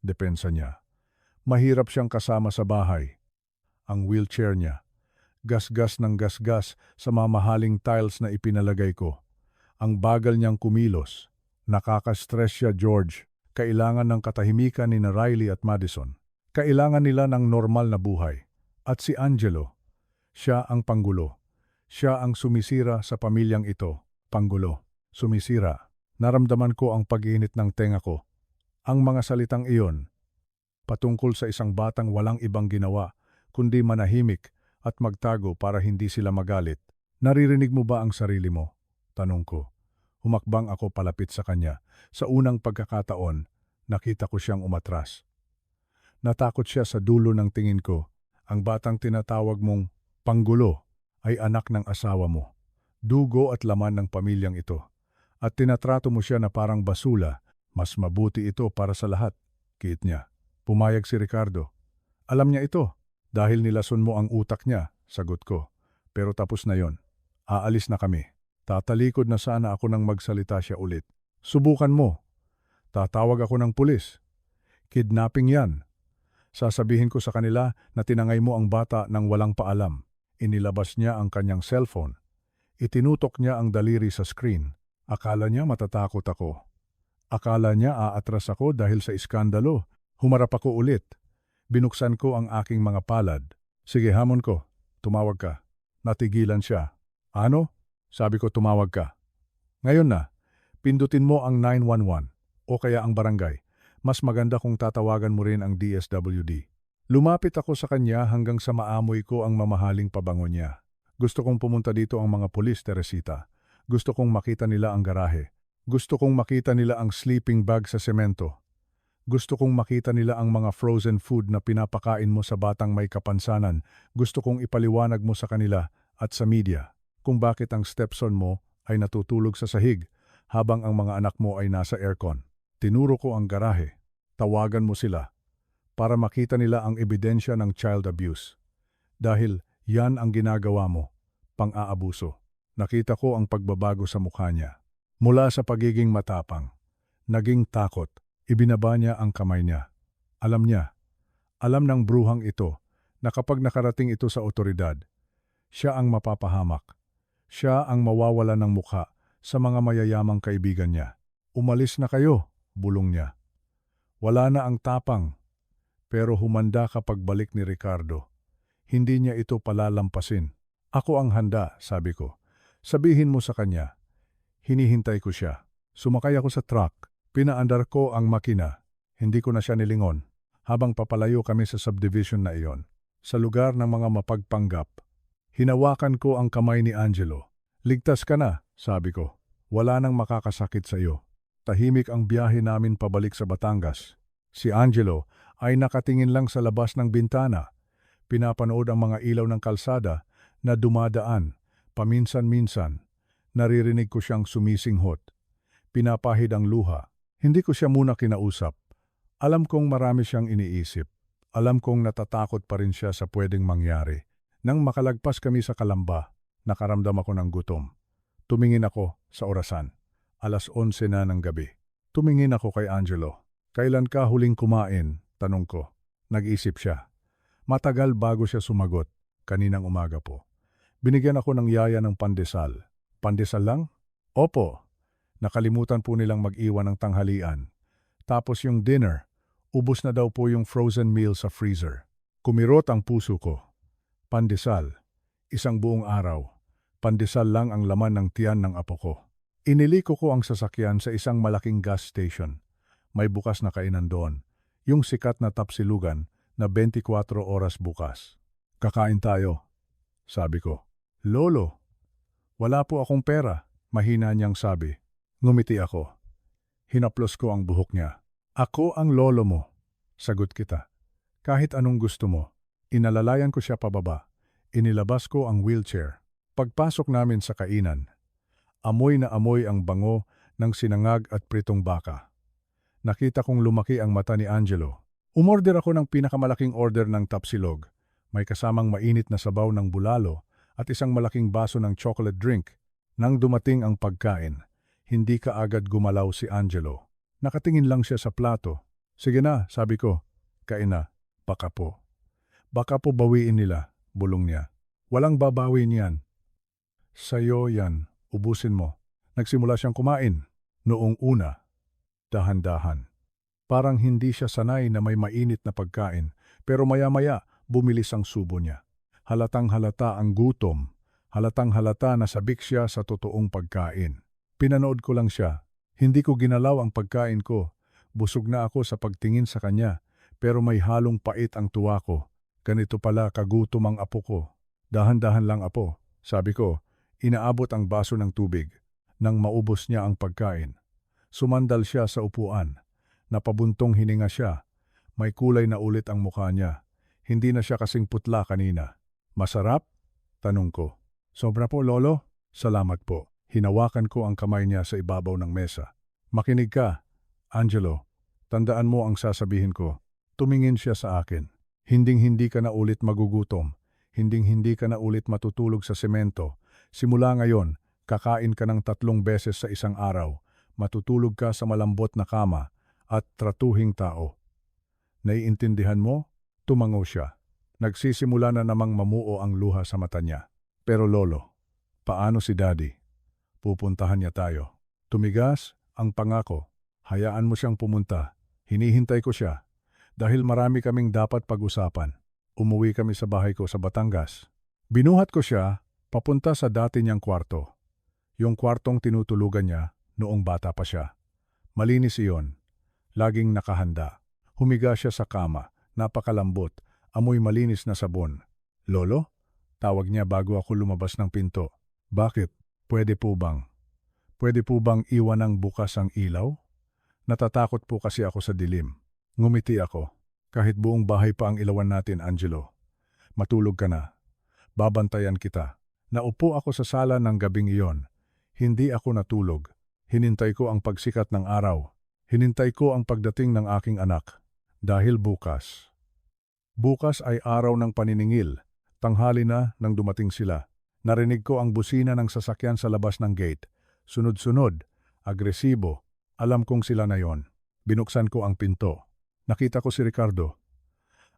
Speaker 1: depensa niya. Mahirap siyang kasama sa bahay. Ang wheelchair niya, gasgas ng gasgas sa mamahaling tiles na ipinalagay ko. Ang bagal niyang kumilos. Nakaka-stress siya, George. Kailangan ng katahimikan ni na Riley at Madison. Kailangan nila ng normal na buhay. At si Angelo, siya ang panggulo. Siya ang sumisira sa pamilyang ito. Panggulo, sumisira. Naramdaman ko ang pag-init ng tenga ko. Ang mga salitang iyon, patungkol sa isang batang walang ibang ginawa, kundi manahimik at magtago para hindi sila magalit. Naririnig mo ba ang sarili mo? Tanong ko. Humakbang ako palapit sa kanya. Sa unang pagkakataon, nakita ko siyang umatras. Natakot siya sa dulo ng tingin ko. Ang batang tinatawag mong panggulo ay anak ng asawa mo. Dugo at laman ng pamilyang ito. At tinatrato mo siya na parang basula. Mas mabuti ito para sa lahat. Kiit niya. Pumayag si Ricardo. Alam niya ito. Dahil nilason mo ang utak niya, sagot ko. Pero tapos na yon. Aalis na kami. Tatalikod na sana ako nang magsalita siya ulit. Subukan mo. Tatawag ako ng pulis. Kidnapping yan. Sasabihin ko sa kanila na tinangay mo ang bata nang walang paalam. Inilabas niya ang kanyang cellphone. Itinutok niya ang daliri sa screen. Akala niya matatakot ako. Akala niya aatras ako dahil sa iskandalo. Humarap ako ulit. Binuksan ko ang aking mga palad. Sige, hamon ko. Tumawag ka. Natigilan siya. Ano? Sabi ko, tumawag ka. Ngayon na, pindutin mo ang 911 o kaya ang barangay. Mas maganda kung tatawagan mo rin ang DSWD. Lumapit ako sa kanya hanggang sa maamoy ko ang mamahaling pabango niya. Gusto kong pumunta dito ang mga pulis, Teresita. Gusto kong makita nila ang garahe. Gusto kong makita nila ang sleeping bag sa semento. Gusto kong makita nila ang mga frozen food na pinapakain mo sa batang may kapansanan. Gusto kong ipaliwanag mo sa kanila at sa media kung bakit ang stepson mo ay natutulog sa sahig habang ang mga anak mo ay nasa aircon. Tinuro ko ang garahe. Tawagan mo sila para makita nila ang ebidensya ng child abuse. Dahil yan ang ginagawa mo, pang-aabuso. Nakita ko ang pagbabago sa mukha niya. Mula sa pagiging matapang, naging takot. Ibinaba niya ang kamay niya. Alam niya, alam ng bruhang ito na kapag nakarating ito sa otoridad, siya ang mapapahamak. Siya ang mawawala ng mukha sa mga mayayamang kaibigan niya. Umalis na kayo, bulong niya. Wala na ang tapang, pero humanda kapag balik ni Ricardo. Hindi niya ito palalampasin. Ako ang handa, sabi ko. Sabihin mo sa kanya. Hinihintay ko siya. Sumakay ako sa truck. Pinaandar ko ang makina. Hindi ko na siya nilingon. Habang papalayo kami sa subdivision na iyon. Sa lugar ng mga mapagpanggap. Hinawakan ko ang kamay ni Angelo. Ligtas ka na, sabi ko. Wala nang makakasakit sa iyo. Tahimik ang biyahe namin pabalik sa Batangas. Si Angelo ay nakatingin lang sa labas ng bintana. Pinapanood ang mga ilaw ng kalsada na dumadaan. Paminsan-minsan, naririnig ko siyang sumisinghot. Pinapahid ang luha. Hindi ko siya muna kinausap. Alam kong marami siyang iniisip. Alam kong natatakot pa rin siya sa pwedeng mangyari. Nang makalagpas kami sa Kalamba, nakaramdam ako ng gutom. Tumingin ako sa orasan. 11:00 na ng gabi. Tumingin ako kay Angelo. Kailan ka huling kumain? Tanong ko. Nag-isip siya. Matagal bago siya sumagot. Kaninang umaga po. Binigyan ako ng yaya ng pandesal. Pandesal lang? Opo. Nakalimutan po nilang mag-iwan ng tanghalian. Tapos yung dinner, ubos na daw po yung frozen meal sa freezer. Kumirot ang puso ko. Pandesal. Isang buong araw. Pandesal lang ang laman ng tiyan ng apo ko. Iniliko ko ang sasakyan sa isang malaking gas station. May bukas na kainan doon. Yung sikat na tapsilugan na 24 oras bukas. Kakain tayo, sabi ko. Lolo, wala po akong pera, mahina niyang sabi. Ngumiti ako. Hinaplos ko ang buhok niya. Ako ang lolo mo, sagot kita. Kahit anong gusto mo. Inalalayan ko siya pababa. Inilabas ko ang wheelchair. Pagpasok namin sa kainan, amoy na amoy ang bango ng sinangag at pritong baka. Nakita kong lumaki ang mata ni Angelo. Umorder ako ng pinakamalaking order ng tapsilog. May kasamang mainit na sabaw ng bulalo at isang malaking baso ng chocolate drink. Nang dumating ang pagkain, hindi kaagad gumalaw si Angelo. Nakatingin lang siya sa plato. Sige na, sabi ko. Kain na. Baka po. Baka po bawiin nila, bulong niya. Walang babawi niyan. Sa'yo yan, ubusin mo. Nagsimula siyang kumain. Noong una, dahan-dahan. Parang hindi siya sanay na may mainit na pagkain, Pero maya-maya, bumilis ang subo niya. Halatang halata ang gutom. Halatang halata na sabik siya sa totoong pagkain. Pinanood ko lang siya. Hindi ko ginalaw ang pagkain ko. Busog na ako sa pagtingin sa kanya, pero may halong pait ang tuwa ko. Ganito pala kagutom ang apo ko. Dahan-dahan lang apo, sabi ko, inaabot ang baso ng tubig. Nang maubos niya ang pagkain. Sumandal siya sa upuan. Napabuntong hininga siya. May kulay na ulit ang mukha niya. Hindi na siya kasing putla kanina. Masarap? Tanong ko. Sobra po, Lolo. Salamat po. Hinawakan ko ang kamay niya sa ibabaw ng mesa. Makinig ka, Angelo. Tandaan mo ang sasabihin ko. Tumingin siya sa akin. Hinding-hindi ka na ulit magugutom. Hinding-hindi ka na ulit matutulog sa semento. Simula ngayon, kakain ka ng 3 beses sa isang araw. Matutulog ka sa malambot na kama at tratuhing tao. Naiintindihan mo? Tumango siya. Nagsisimula na namang mamuo ang luha sa mata niya. Pero Lolo, paano si Daddy? Pupuntahan niya tayo. Tumigas ang pangako. Hayaan mo siyang pumunta. Hinihintay ko siya. Dahil marami kaming dapat pag-usapan. Umuwi kami sa bahay ko sa Batangas. Binuhat ko siya papunta sa dati niyang kwarto. Yung kwartong tinutulugan niya noong bata pa siya. Malinis iyon. Laging nakahanda. Humiga siya sa kama. Napakalambot. Amoy malinis na sabon. Lolo? Tawag niya bago ako lumabas ng pinto. Bakit? Pwede po bang? Pwede po bang iwan ng bukas ang ilaw? Natatakot po kasi ako sa dilim. Ngumiti ako. Kahit buong bahay pa ang ilawan natin, Angelo. Matulog ka na. Babantayan kita. Naupo ako sa sala ng gabing iyon. Hindi ako natulog. Hinintay ko ang pagsikat ng araw. Hinintay ko ang pagdating ng aking anak. Dahil bukas. Bukas ay araw ng paniningil. Tanghali na nang dumating sila. Narinig ko ang busina ng sasakyan sa labas ng gate. Sunod-sunod, agresibo. Alam kong sila na yon. Binuksan ko ang pinto. Nakita ko si Ricardo.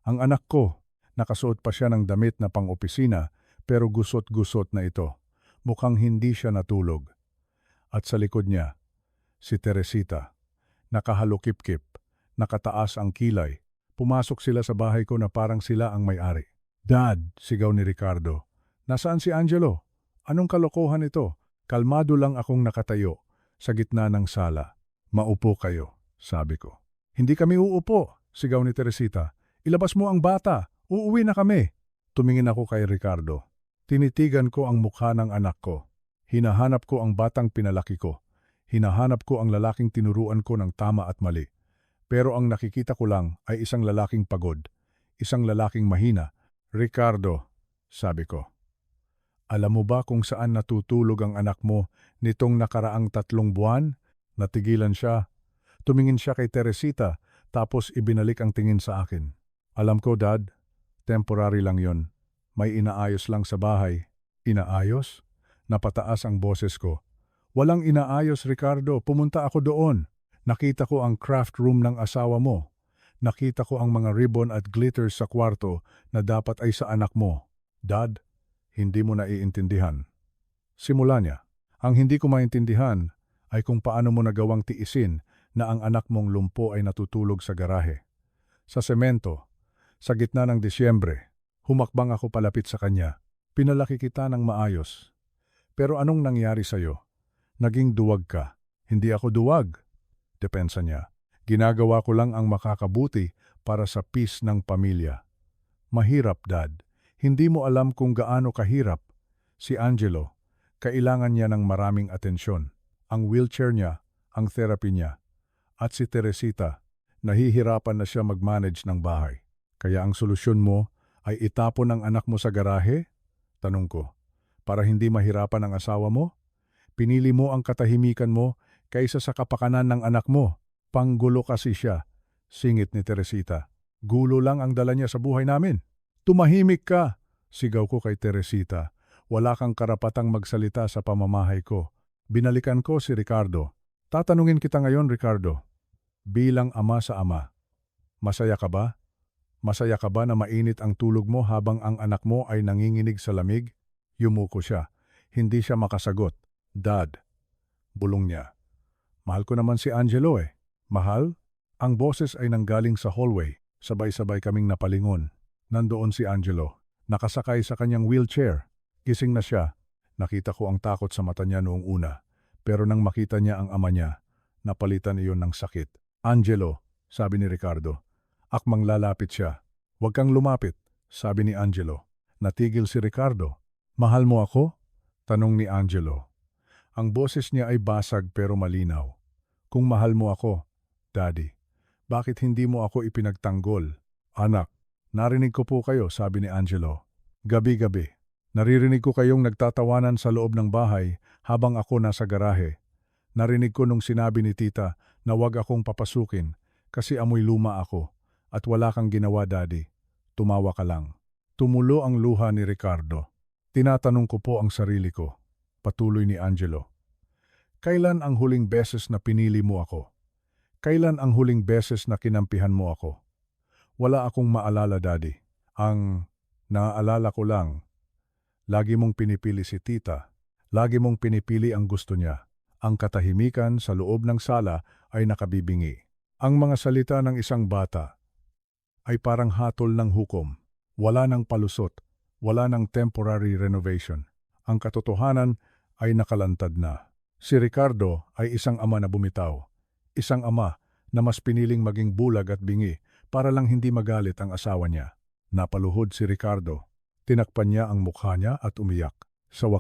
Speaker 1: Ang anak ko, nakasuot pa siya ng damit na pang-opisina pero gusot-gusot na ito. Mukhang hindi siya natulog. At sa likod niya, si Teresita. Nakahalukip-kip, nakataas ang kilay. Pumasok sila sa bahay ko na parang sila ang may-ari. Dad, sigaw ni Ricardo. Nasaan si Angelo? Anong kalokohan ito? Kalmado lang akong nakatayo sa gitna ng sala. Maupo kayo, sabi ko. Hindi kami uupo, sigaw ni Teresita. Ilabas mo ang bata, uuwi na kami. Tumingin ako kay Ricardo. Tinitigan ko ang mukha ng anak ko. Hinahanap ko ang batang pinalaki ko. Hinahanap ko ang lalaking tinuruan ko ng tama at mali. Pero ang nakikita ko lang ay isang lalaking pagod. Isang lalaking mahina. Ricardo, sabi ko. Alam mo ba kung saan natutulog ang anak mo nitong nakaraang 3 buwan? Natigilan siya. Tumingin siya kay Teresita tapos ibinalik ang tingin sa akin. Alam ko, Dad, temporary lang yon. May inaayos lang sa bahay. Inaayos? Napataas ang boses ko. Walang inaayos, Ricardo. Pumunta ako doon. Nakita ko ang craft room ng asawa mo. Nakita ko ang mga ribbon at glitters sa kwarto na dapat ay sa anak mo. Dad, hindi mo naiintindihan. Simula niya, ang hindi ko maintindihan ay kung paano mo nagawang tiisin na ang anak mong lumpo ay natutulog sa garahe. Sa semento, sa gitna ng Disyembre, humakbang ako palapit sa kanya. Pinalaki kita ng maayos. Pero anong nangyari sa'yo? Naging duwag ka. Hindi ako duwag. Depensa niya. Ginagawa ko lang ang makakabuti para sa peace ng pamilya. Mahirap, Dad. Hindi mo alam kung gaano kahirap. Si Angelo, kailangan niya ng maraming atensyon. Ang wheelchair niya, ang therapy niya. At si Teresita, nahihirapan na siya mag-manage ng bahay. Kaya ang solusyon mo ay itapon ang anak mo sa garahe? Tanong ko. Para hindi mahirapan ang asawa mo? Pinili mo ang katahimikan mo kaysa sa kapakanan ng anak mo. Panggulo kasi siya. Singit ni Teresita. Gulo lang ang dala niya sa buhay namin. Tumahimik ka, sigaw ko kay Teresita. Wala kang karapatang magsalita sa pamamahay ko. Binalikan ko si Ricardo. Tatanungin kita ngayon, Ricardo. Bilang ama sa ama, masaya ka ba? Masaya ka ba na mainit ang tulog mo habang ang anak mo ay nanginginig sa lamig? Yumuko siya. Hindi siya makasagot. Dad, bulong niya. Mahal ko naman si Angelo eh. Mahal? Ang boses ay nanggaling sa hallway. Sabay-sabay kaming napalingon. Nandoon si Angelo, nakasakay sa kanyang wheelchair. Gising na siya. Nakita ko ang takot sa mata niya noong una. Pero nang makita niya ang ama niya, napalitan iyon ng sakit. Angelo, sabi ni Ricardo. Akmang lalapit siya. Huwag kang lumapit, sabi ni Angelo. Natigil si Ricardo. Mahal mo ako? Tanong ni Angelo. Ang boses niya ay basag pero malinaw. Kung mahal mo ako, Daddy, bakit hindi mo ako ipinagtanggol? Anak, narinig ko po kayo, sabi ni Angelo. Gabi-gabi. Naririnig ko kayong nagtatawanan sa loob ng bahay habang ako nasa garahe. Narinig ko nung sinabi ni tita na wag akong papasukin kasi amoy luma ako at wala kang ginawa, Daddy. Tumawa ka lang. Tumulo ang luha ni Ricardo. Tinatanong ko po ang sarili ko. Patuloy ni Angelo. Kailan ang huling beses na pinili mo ako? Kailan ang huling beses na kinampihan mo ako? Wala akong maalala, Daddy. Ang naaalala ko lang, lagi mong pinipili si tita. Lagi mong pinipili ang gusto niya. Ang katahimikan sa loob ng sala ay nakabibingi. Ang mga salita ng isang bata ay parang hatol ng hukom. Wala ng palusot, wala ng temporary renovation. Ang katotohanan ay nakalantad na. Si Ricardo ay isang ama na bumitaw. Isang ama na mas piniling maging bulag at bingi para lang hindi magalit ang asawa niya. Napaluhod si Ricardo. Tinakpan niya ang mukha niya at umiyak. Sa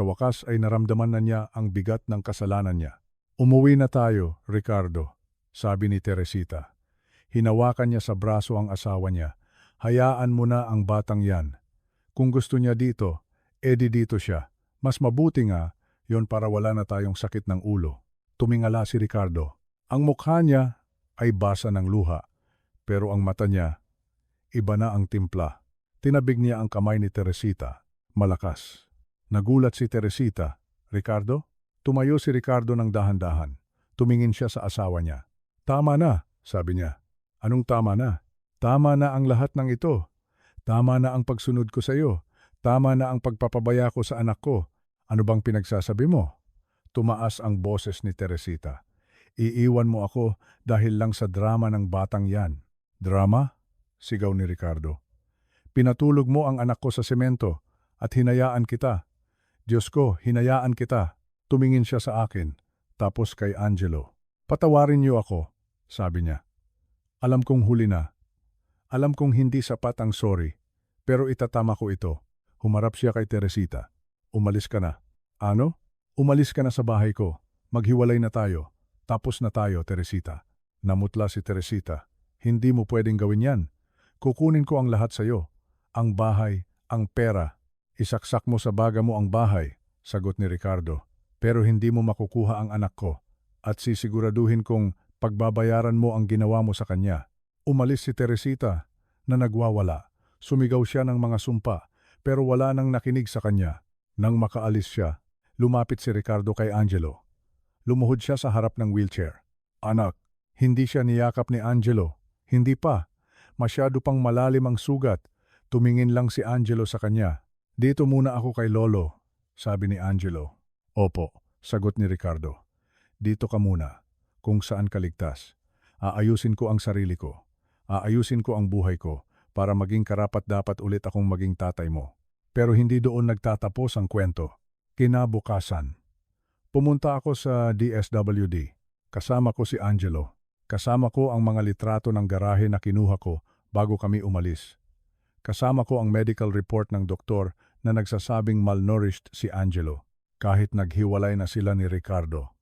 Speaker 1: wakas ay naramdaman na niya ang bigat ng kasalanan niya. Umuwi na tayo, Ricardo, sabi ni Teresita. Hinawakan niya sa braso ang asawa niya. Hayaan mo na ang batang yan. Kung gusto niya dito, edi dito siya. Mas mabuti nga, yon para wala na tayong sakit ng ulo. Tumingala si Ricardo. Ang mukha niya ay basa ng luha, pero ang mata niya, iba na ang timpla. Tinabig niya ang kamay ni Teresita, malakas. Nagulat si Teresita. Ricardo? Tumayo si Ricardo ng dahan-dahan. Tumingin siya sa asawa niya. Tama na, sabi niya. Anong tama na? Tama na ang lahat ng ito. Tama na ang pagsunod ko sa iyo. Tama na ang pagpapabaya ko sa anak ko. Ano bang pinagsasabi mo? Tumaas ang boses ni Teresita. Iiwan mo ako dahil lang sa drama ng batang yan. Drama? Sigaw ni Ricardo. Pinatulog mo ang anak ko sa semento at hinayaan kita. Diyos ko, hinayaan kita. Tumingin siya sa akin, tapos kay Angelo. Patawarin niyo ako, sabi niya. Alam kong huli na. Alam kong hindi sapat ang sorry, pero itatama ko ito. Humarap siya kay Teresita. Umalis ka na. Ano? Umalis ka na sa bahay ko. Maghiwalay na tayo. Tapos na tayo, Teresita. Namutla si Teresita. Hindi mo pwedeng gawin yan. Kukunin ko ang lahat sa iyo. Ang bahay, ang pera. Isaksak mo sa baga mo ang bahay, sagot ni Ricardo. Pero hindi mo makukuha ang anak ko. At sisiguraduhin kong pagbabayaran mo ang ginawa mo sa kanya. Umalis si Teresita na nagwawala. Sumigaw siya ng mga sumpa pero wala nang nakinig sa kanya. Nang makaalis siya, lumapit si Ricardo kay Angelo. Lumuhod siya sa harap ng wheelchair. Anak, hindi siya niyakap ni Angelo. Hindi pa. Masyado pang malalim ang sugat. Tumingin lang si Angelo sa kanya. Dito muna ako kay Lolo, sabi ni Angelo. Opo, sagot ni Ricardo. Dito ka muna, kung saan ka ligtas. Aayusin ko ang sarili ko. Aayusin ko ang buhay ko para maging karapat-dapat ulit akong maging tatay mo. Pero hindi doon nagtatapos ang kwento. Kinabukasan. Pumunta ako sa DSWD. Kasama ko si Angelo. Kasama ko ang mga litrato ng garahe na kinuha ko bago kami umalis. Kasama ko ang medical report ng doktor na nagsasabing malnourished si Angelo. Kahit naghiwalay na sila ni Ricardo.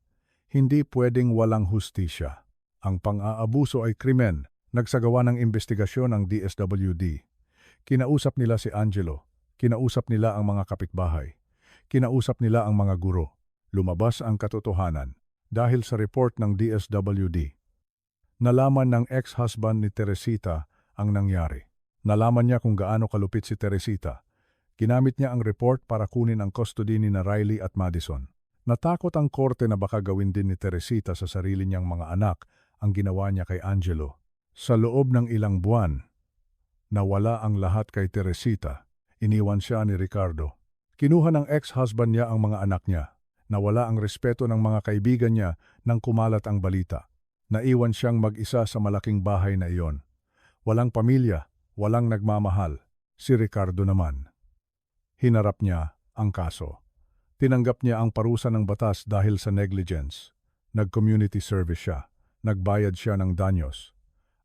Speaker 1: Hindi pwedeng walang hustisya. Ang pang-aabuso ay krimen. Nagsagawa ng investigasyon ang DSWD. Kinausap nila si Angelo. Kinausap nila ang mga kapitbahay. Kinausap nila ang mga guro. Lumabas ang katotohanan dahil sa report ng DSWD. Nalaman ng ex-husband ni Teresita ang nangyari. Nalaman niya kung gaano kalupit si Teresita. Ginamit niya ang report para kunin ang custody ni Riley at Madison. Natakot ang korte na baka gawin din ni Teresita sa sarili niyang mga anak ang ginawa niya kay Angelo. Sa loob ng ilang buwan, nawala ang lahat kay Teresita. Iniwan siya ni Ricardo. Kinuha ng ex-husband niya ang mga anak niya. Nawala ang respeto ng mga kaibigan niya nang kumalat ang balita. Naiwan siyang mag-isa sa malaking bahay na iyon. Walang pamilya, walang nagmamahal. Si Ricardo naman. Hinarap niya ang kaso. Tinanggap niya ang parusa ng batas dahil sa negligence. Nag-community service siya. Nagbayad siya ng danyos.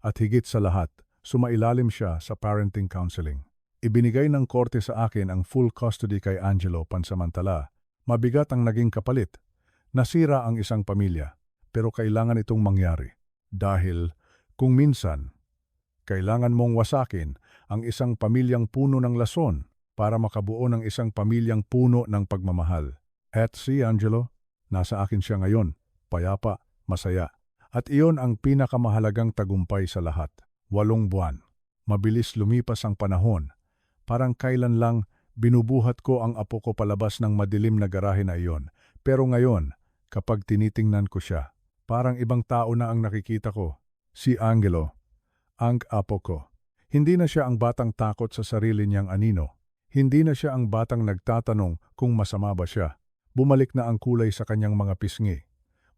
Speaker 1: At higit sa lahat, sumailalim siya sa parenting counseling. Ibinigay ng korte sa akin ang full custody kay Angelo pansamantala. Mabigat ang naging kapalit. Nasira ang isang pamilya, pero kailangan itong mangyari. Dahil kung minsan, kailangan mong wasakin ang isang pamilyang puno ng lason para makabuo ng isang pamilyang puno ng pagmamahal. At si Angelo, nasa akin siya ngayon, payapa, masaya. At iyon ang pinakamahalagang tagumpay sa lahat. 8 buwan. Mabilis lumipas ang panahon. Parang kailan lang binubuhat ko ang apo ko palabas ng madilim na garahe na iyon. Pero ngayon, kapag tinitingnan ko siya, parang ibang tao na ang nakikita ko. Si Angelo, ang apo ko. Hindi na siya ang batang takot sa sarili niyang anino. Hindi na siya ang batang nagtatanong kung masama ba siya. Bumalik na ang kulay sa kanyang mga pisngi.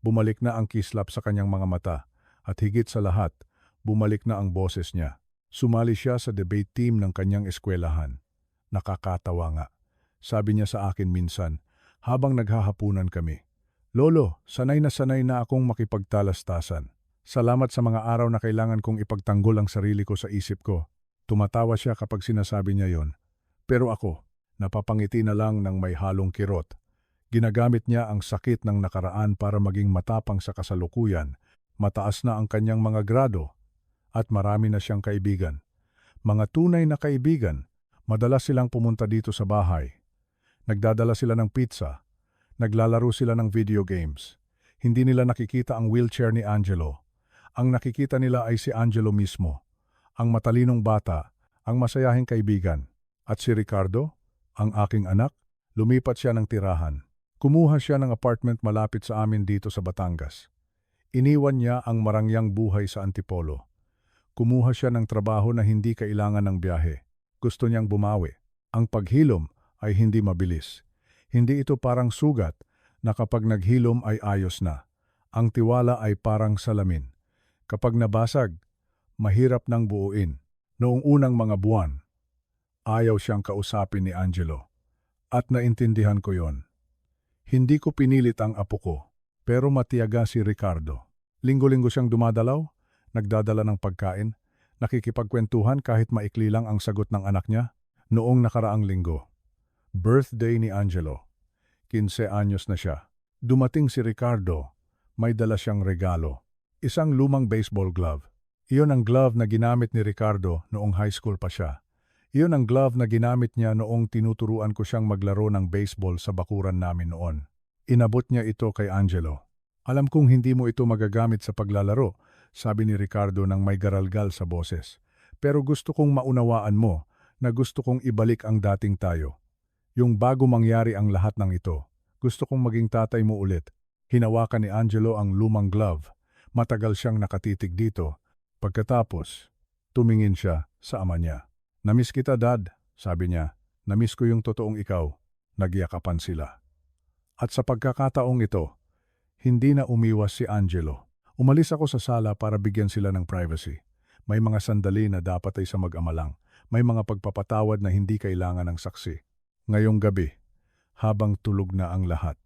Speaker 1: Bumalik na ang kislap sa kanyang mga mata. At higit sa lahat, bumalik na ang boses niya. Sumali siya sa debate team ng kanyang eskwelahan. Nakakatawa nga. Sabi niya sa akin minsan, habang naghahapunan kami, "Lolo, sanay na akong makipagtalastasan. Salamat sa mga araw na kailangan kong ipagtanggol ang sarili ko sa isip ko." Tumatawa siya kapag sinasabi niya yon. Pero ako, napapangiti na lang ng may halong kirot. Ginagamit niya ang sakit ng nakaraan para maging matapang sa kasalukuyan. Mataas na ang kanyang mga grado at marami na siyang kaibigan. Mga tunay na kaibigan, madalas silang pumunta dito sa bahay. Nagdadala sila ng pizza. Naglalaro sila ng video games. Hindi nila nakikita ang wheelchair ni Angelo. Ang nakikita nila ay si Angelo mismo, ang matalinong bata, ang masayahing kaibigan. At si Ricardo, ang aking anak, lumipat siya ng tirahan. Kumuha siya ng apartment malapit sa amin dito sa Batangas. Iniwan niya ang marangyang buhay sa Antipolo. Kumuha siya ng trabaho na hindi kailangan ng biyahe. Gusto niyang bumawi. Ang paghilom ay hindi mabilis. Hindi ito parang sugat na kapag naghilom ay ayos na. Ang tiwala ay parang salamin. Kapag nabasag, mahirap nang buuin. Noong unang mga buwan, ayaw siyang kausapin ni Angelo. At naintindihan ko yon. Hindi ko pinilit ang apo ko, pero matiyaga si Ricardo. Linggo-linggo siyang dumadalaw, nagdadala ng pagkain, nakikipagkwentuhan kahit maikli lang ang sagot ng anak niya. Noong nakaraang linggo, birthday ni Angelo. 15 anyos na siya. Dumating si Ricardo, may dala siyang regalo. Isang lumang baseball glove. Iyon ang glove na ginamit ni Ricardo noong high school pa siya. Iyon ang glove na ginamit niya noong tinuturuan ko siyang maglaro ng baseball sa bakuran namin noon. Inabot niya ito kay Angelo. "Alam kong hindi mo ito magagamit sa paglalaro," sabi ni Ricardo nang may garalgal sa boses. "Pero gusto kong maunawaan mo na gusto kong ibalik ang dating tayo. Yung bago mangyari ang lahat ng ito, gusto kong maging tatay mo ulit." Hinawakan ni Angelo ang lumang glove. Matagal siyang nakatitig dito. Pagkatapos, tumingin siya sa ama niya. "Namiss kita, Dad," sabi niya. "Namiss ko yung totoong ikaw." Nagyakapan sila. At sa pagkakataong ito, hindi na umiwas si Angelo. Umalis ako sa sala para bigyan sila ng privacy. May mga sandali na dapat ay sa mag-ama lang. May mga pagpapatawad na hindi kailangan ng saksi. Ngayong gabi, habang tulog na ang lahat,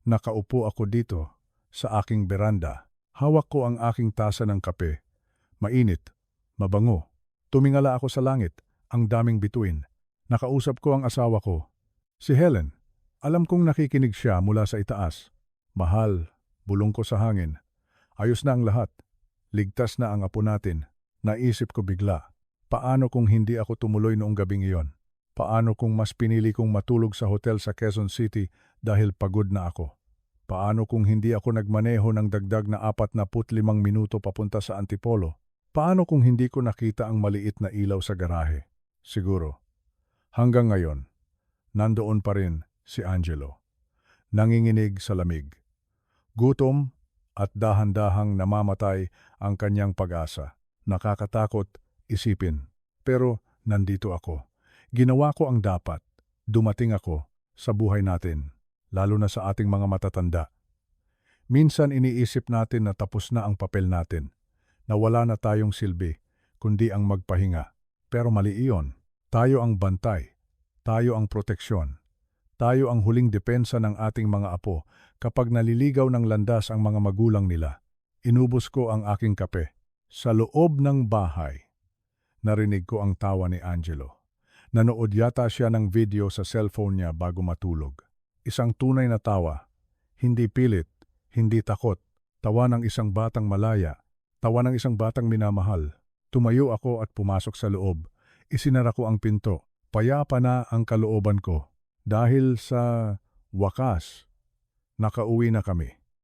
Speaker 1: nakaupo ako dito sa aking beranda. Hawak ko ang aking tasa ng kape. Mainit, mabango. Tumingala ako sa langit, ang daming bituin. Nakausap ko ang asawa ko, si Helen. Alam kong nakikinig siya mula sa itaas. "Mahal," bulong ko sa hangin. "Ayos na ang lahat. Ligtas na ang apo natin." Naisip ko bigla, paano kung hindi ako tumuloy noong gabing iyon? Paano kung mas pinili kong matulog sa hotel sa Quezon City dahil pagod na ako? Paano kung hindi ako nagmaneho ng dagdag na 45 minuto papunta sa Antipolo? Paano kung hindi ko nakita ang maliit na ilaw sa garahe? Siguro. Hanggang ngayon, nandoon pa rin si Angelo. Nanginginig sa lamig. Gutom at dahan-dahang namamatay ang kanyang pag-asa. Nakakatakot isipin. Pero nandito ako. Ginawa ko ang dapat. Dumating ako sa buhay natin, lalo na sa ating mga matatanda. Minsan iniisip natin na tapos na ang papel natin, na wala na tayong silbi. kundi ang magpahinga. Pero mali iyon. Tayo ang bantay. Tayo ang proteksyon. Tayo ang huling depensa ng ating mga apo kapag naliligaw ng landas ang mga magulang nila. Inubos ko ang aking kape. Sa loob ng bahay, narinig ko ang tawa ni Angelo. Nanood yata siya ng video sa cellphone niya bago matulog. Isang tunay na tawa. Hindi pilit, hindi takot. Tawa ng isang batang malaya. Tawa ng isang batang minamahal. Tumayo ako at pumasok sa loob. Isinara ko ang pinto. Payapa na ang kalooban ko. Dahil sa wakas, nakauwi na kami.